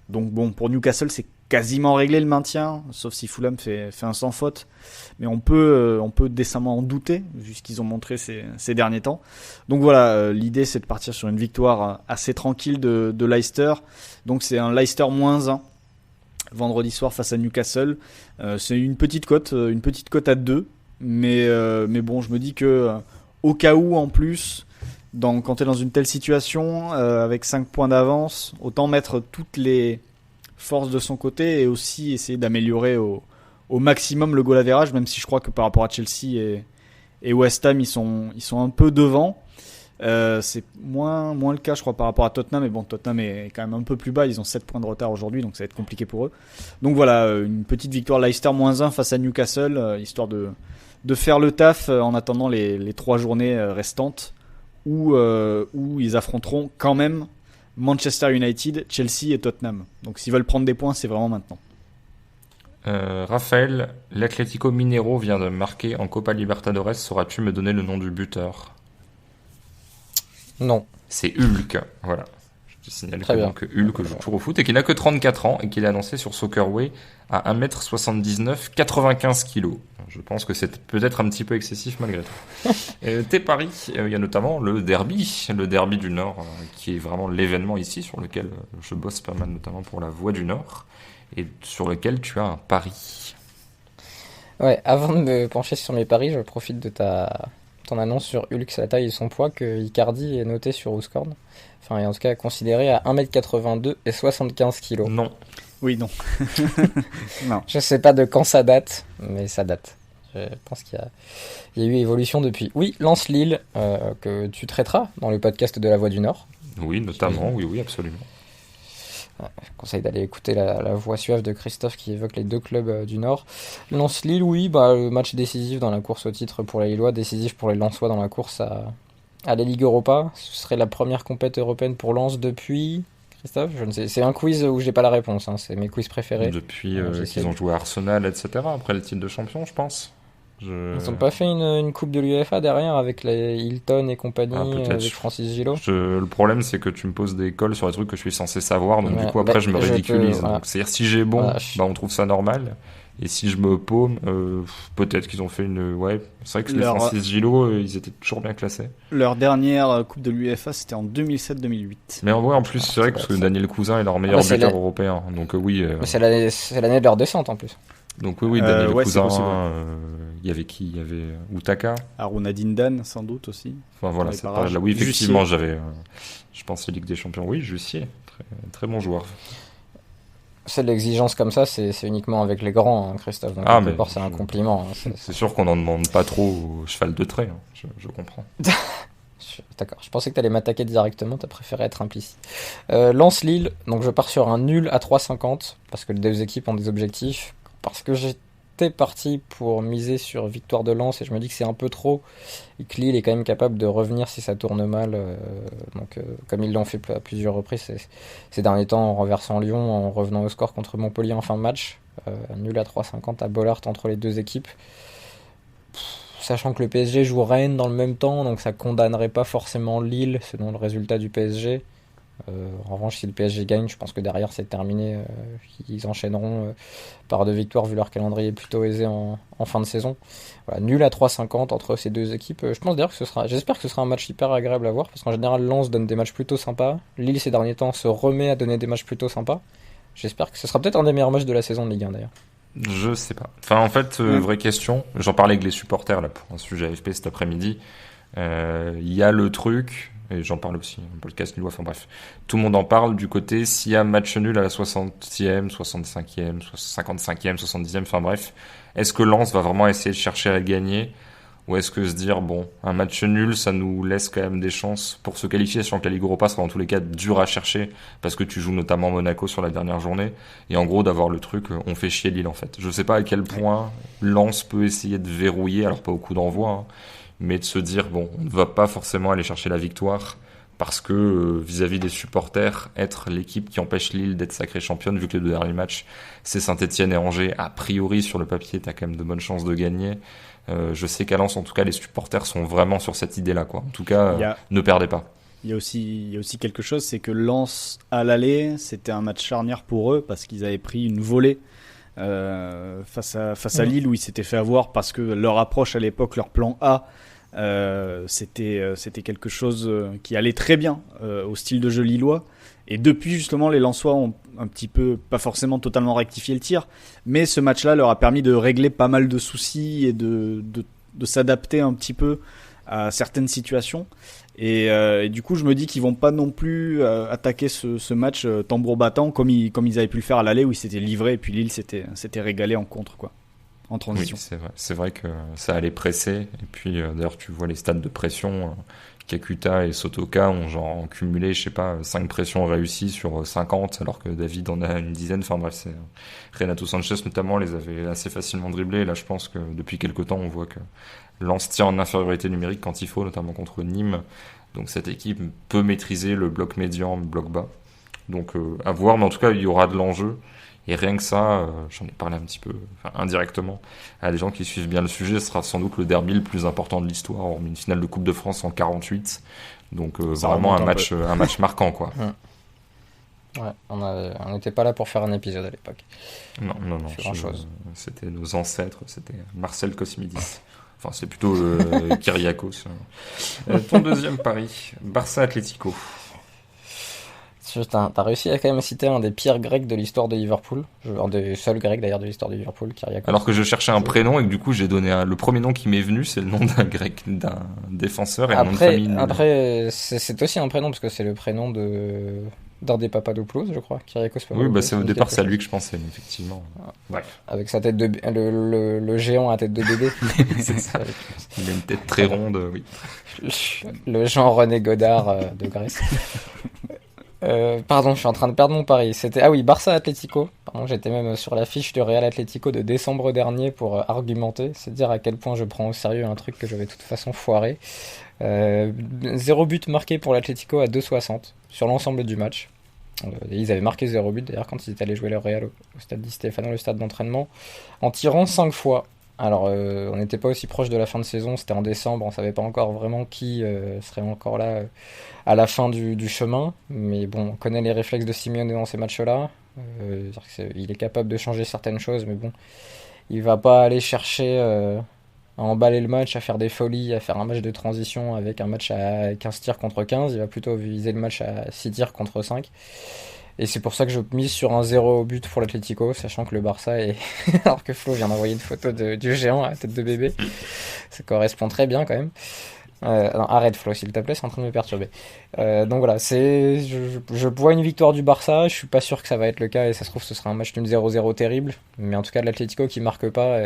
Donc bon, pour Newcastle, c'est quasiment réglé le maintien, sauf si Fulham fait un sans faute. Mais on peut décemment en douter, vu ce qu'ils ont montré ces derniers temps. Donc voilà, l'idée c'est de partir sur une victoire assez tranquille de Leicester. Donc c'est un Leicester -1 vendredi soir face à Newcastle. C'est une petite cote à 2. Mais bon, je me dis que au cas où, en plus, quand tu es dans une telle situation, avec 5 points d'avance, autant mettre toutes les forces de son côté et aussi essayer d'améliorer au maximum le goal average, même si je crois que par rapport à Chelsea et West Ham, ils sont un peu devant. C'est moins le cas, je crois, par rapport à Tottenham. Mais bon, Tottenham est quand même un peu plus bas. Ils ont 7 points de retard aujourd'hui, donc ça va être compliqué pour eux. Donc voilà, une petite victoire Leicester -1 face à Newcastle, histoire de faire le taf en attendant les 3 journées restantes où ils affronteront quand même Manchester United, Chelsea et Tottenham. Donc s'ils veulent prendre des points, c'est vraiment maintenant. Raphaël, l'Atlético Mineiro vient de marquer en Copa Libertadores. Sauras-tu me donner le nom du buteur? Non. C'est Hulk, voilà. Je te signale que Hulk joue toujours au foot et qu'il n'a que 34 ans et qu'il est annoncé sur Soccerway à 1m79, 95 kg. Je pense que c'est peut-être un petit peu excessif malgré tout. Tes paris, il y a notamment le derby du Nord, qui est vraiment l'événement ici sur lequel je bosse pas mal, notamment pour la Voix du Nord, et sur lequel tu as un pari. Ouais, avant de me pencher sur mes paris, je profite de ton annonce sur Hulk, sa taille et son poids, que Icardi est noté sur Ouscorn. Enfin, et en tout cas considéré à 1m82 et 75 kg. Non. Oui, non. Non. Je sais pas de quand ça date, mais ça date. Je pense qu'il y a eu évolution depuis. Oui, Lens-Lille, que tu traiteras dans le podcast de la Voix du Nord. Oui, notamment, oui, absolument. Je conseille d'aller écouter la voix suave de Christophe qui évoque les 2 clubs du Nord. Lens-Lille, oui, le match décisif dans la course au titre pour les Lillois, décisif pour les Lensois dans la course à la Ligue Europa. Ce serait la première compète européenne pour Lens depuis... Christophe, je ne sais. C'est un quiz où j'ai pas la réponse, hein. C'est mes quiz préférés. Depuis qu'ils ont joué à Arsenal, etc. Après le titre de champion, je pense. Ils n'ont pas fait une coupe de l'UEFA derrière avec les Hilton et compagnie, avec Francis Gillot. Le problème, c'est que tu me poses des cols sur les trucs que je suis censé savoir, donc du coup après je me ridiculise. Donc, c'est-à-dire si j'ai bon, on trouve ça normal. Et si je me paume, peut-être qu'ils ont fait une... Ouais, c'est vrai que les Francis Gillot, ils étaient toujours bien classés. Leur dernière coupe de l'UEFA, c'était en 2007-2008. Mais en vrai, en plus, c'est vrai que Daniel Cousin est leur meilleur buteur européen. Donc oui... c'est l'année de leur descente en plus. Donc oui, Daniel Cousin, il y avait qui? Il y avait Utaka. Aruna Dindan, sans doute aussi. Enfin voilà, c'est pas là. Oui, effectivement, j'avais... je pense Ligue des Champions. Oui, Jussier, très, très bon joueur. C'est l'exigence comme ça, c'est uniquement avec les grands, hein, Christophe. Donc, c'est un compliment. Hein, c'est sûr qu'on n'en demande pas trop au cheval de trait, hein. Je comprends. D'accord, je pensais que tu allais m'attaquer directement, tu as préféré être implicite. Lens-Lille, donc je pars sur un nul à 3,50, parce que les 2 équipes ont des objectifs. Parce que j'étais parti pour miser sur victoire de Lens, et je me dis que c'est un peu trop, et que Lille est quand même capable de revenir si ça tourne mal. Comme ils l'ont fait à plusieurs reprises ces derniers temps, en renversant Lyon, en revenant au score contre Montpellier en fin de match. Nul à 3,50 à Bollaert entre les 2 équipes. Sachant que le PSG joue Rennes dans le même temps, donc ça condamnerait pas forcément Lille selon le résultat du PSG. En revanche, si le PSG gagne, je pense que derrière c'est terminé. Ils enchaîneront par 2 victoires vu leur calendrier plutôt aisé en fin de saison. Voilà, nul à 3,50 entre ces deux équipes. Je pense d'ailleurs que j'espère que ce sera un match hyper agréable à voir parce qu'en général Lens donne des matchs plutôt sympas. Lille ces derniers temps se remet à donner des matchs plutôt sympas. J'espère que ce sera peut-être un des meilleurs matchs de la saison de Ligue 1 d'ailleurs. Je sais pas. Enfin, en fait, vraie question. J'en parlais avec les supporters là pour un sujet AFP cet après-midi. Il y a le truc, et j'en parle aussi, un podcast lillois, enfin bref. Tout le monde en parle du côté, s'il y a match nul à la 60e, 65e, 55e, 70e, enfin bref, est-ce que Lens va vraiment essayer de chercher à gagner? Ou est-ce que se dire, bon, un match nul, ça nous laisse quand même des chances pour se qualifier, sachant que la Ligue Europa sera dans tous les cas dur à chercher, parce que tu joues notamment Monaco sur la dernière journée, et en gros d'avoir le truc, on fait chier Lille en fait. Je sais pas à quel point Lens peut essayer de verrouiller, alors pas au coup d'envoi, hein, mais de se dire, bon, on ne va pas forcément aller chercher la victoire, parce que vis-à-vis des supporters, être l'équipe qui empêche Lille d'être sacrée championne, vu que les 2 derniers matchs, c'est Saint-Etienne et Angers, a priori sur le papier, t'as quand même de bonnes chances de gagner. Je sais qu'à Lens, en tout cas, les supporters sont vraiment sur cette idée-là, quoi. En tout cas, ne perdez pas. Il y a aussi quelque chose, c'est que Lens à l'aller, c'était un match charnière pour eux parce qu'ils avaient pris une volée face à Lille où ils s'étaient fait avoir parce que leur approche à l'époque, leur plan A, c'était quelque chose qui allait très bien au style de jeu lillois. Et depuis, justement, les Lensois ont un petit peu, pas forcément totalement rectifié le tir, mais ce match-là leur a permis de régler pas mal de soucis et de s'adapter un petit peu à certaines situations. Et du coup, je me dis qu'ils vont pas non plus attaquer ce match tambour battant comme ils avaient pu le faire à l'aller où ils s'étaient livrés et puis Lille s'était régalé en contre, quoi. En transition. Oui, c'est vrai que ça allait presser. Et puis, d'ailleurs, tu vois les stades de pression. Kakuta et Sotoka ont genre cumulé, je sais pas, 5 pressions réussies sur 50, alors que David en a une dizaine. Enfin bref, Renato Sanchez notamment les avait assez facilement dribblés. Et là, je pense que depuis quelques temps, on voit que Lens tient en infériorité numérique quand il faut, notamment contre Nîmes. Donc cette équipe peut maîtriser le bloc médian, le bloc bas. Donc à voir, mais en tout cas, il y aura de l'enjeu. Et rien que ça, j'en ai parlé un petit peu, indirectement, à des gens qui suivent bien le sujet, ce sera sans doute le derby le plus important de l'histoire, hormis une finale de Coupe de France en 48. Donc vraiment un match marquant, quoi. Ouais, on n'était pas là pour faire un épisode à l'époque. Non. C'était nos ancêtres, c'était Marcel Cosmidis. Enfin, c'est plutôt Kyriakos. Ton deuxième pari, Barça Atlético. T'as réussi à quand même citer un des pires Grecs de l'histoire de Liverpool, un des seuls Grecs d'ailleurs de l'histoire de Liverpool, Kyriakos. Alors que je cherchais un prénom et que du coup j'ai donné le premier nom qui m'est venu, c'est le nom d'un Grec, d'un défenseur et un nom de famille. Après, c'est aussi un prénom parce que c'est le prénom d'un des Papadopoulos, je crois. Kyriakos Papadopoulos. Oui, c'est au départ c'est à lui que je pensais, mais effectivement. Bref. Avec sa tête de le géant à tête de bébé. C'est ça. Il a une tête très ronde, oui. Le Jean-René Godard de Grèce. Pardon, je suis en train de perdre mon pari. C'était Barça Atlético. Pardon, j'étais même sur la fiche du Real Atlético de décembre dernier pour argumenter, c'est dire à quel point je prends au sérieux un truc que j'avais de toute façon foiré. 0 but marqué pour l'Atlético à 2,60 sur l'ensemble du match. Ils avaient marqué 0 but d'ailleurs quand ils étaient allés jouer le Real au stade Di Stefano, le stade d'entraînement, en tirant 5 fois. Alors, on n'était pas aussi proche de la fin de saison, c'était en décembre, on savait pas encore vraiment qui serait encore là à la fin du chemin, mais bon, on connaît les réflexes de Simeone dans ces matchs-là. Il est capable de changer certaines choses, mais bon, il va pas aller chercher à emballer le match, à faire des folies, à faire un match de transition avec un match à 15 tirs contre 15, il va plutôt viser le match à 6 tirs contre 5. Et c'est pour ça que je mise sur un 0 but pour l'Atlético, sachant que le Barça est... Alors que Flo vient d'envoyer une photo du géant à la tête de bébé. Ça correspond très bien quand même. Non, arrête Flo, s'il te plaît, c'est en train de me perturber. Donc voilà, je vois une victoire du Barça, je suis pas sûr que ça va être le cas, et ça se trouve ce sera un match d'une 0-0 terrible. Mais en tout cas, de l'Atlético qui marque pas,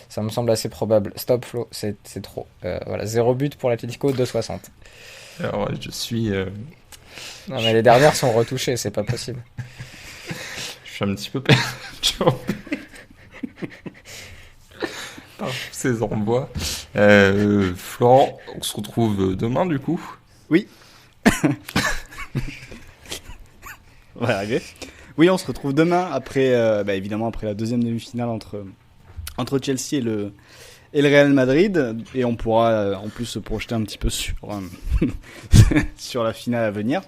ça me semble assez probable. Stop Flo, c'est trop. Voilà, 0 but pour l'Atlético, 2,60. Alors je suis... Non mais les dernières sont retouchées, c'est pas possible. Je suis un petit peu perturbé par ces envois. Florent, on se retrouve demain du coup. Oui. On va arriver. Oui, on se retrouve demain après, évidemment après la deuxième demi-finale entre Chelsea et le Real Madrid, et on pourra en plus se projeter un petit peu sur sur la finale à venir.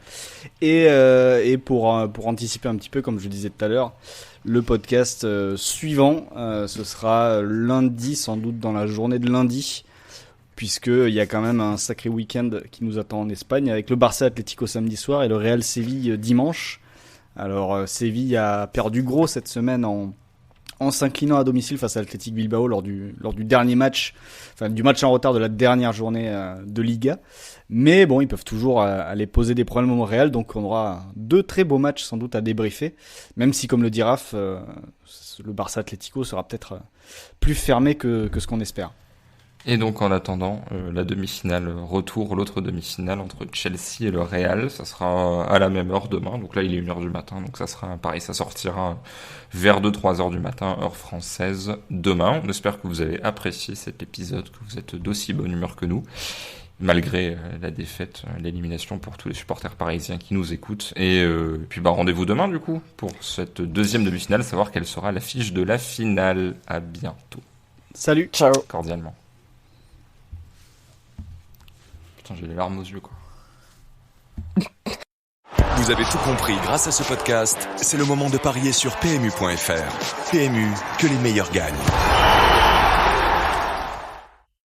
Et pour anticiper un petit peu, comme je disais tout à l'heure, le podcast suivant, ce sera lundi, sans doute dans la journée de lundi, puisqu'il y a quand même un sacré week-end qui nous attend en Espagne, avec le Barça Atlético samedi soir et le Real Séville dimanche. Alors Séville a perdu gros cette semaine en s'inclinant à domicile face à l'Athletic Bilbao lors du dernier match, enfin du match en retard de la dernière journée de Liga. Mais bon, ils peuvent toujours aller poser des problèmes au Real, donc on aura 2 très beaux matchs sans doute à débriefer, même si, comme le dit Raph, le Barça Atlético sera peut-être plus fermé que ce qu'on espère. Et donc en attendant la demi-finale, l'autre demi-finale entre Chelsea et le Real, ça sera à la même heure demain, donc là il est 1h du matin, donc ça sera pareil, ça sortira vers 2-3h du matin, heure française, demain. On espère que vous avez apprécié cet épisode, que vous êtes d'aussi bonne humeur que nous, malgré la défaite, l'élimination pour tous les supporters parisiens qui nous écoutent. Et puis rendez-vous demain du coup, pour cette deuxième demi-finale, savoir quelle sera l'affiche de la finale. À bientôt. Salut. Ciao. Cordialement. J'ai les larmes aux yeux, quoi. Vous avez tout compris grâce à ce podcast. C'est le moment de parier sur PMU.fr. PMU, que les meilleurs gagnent.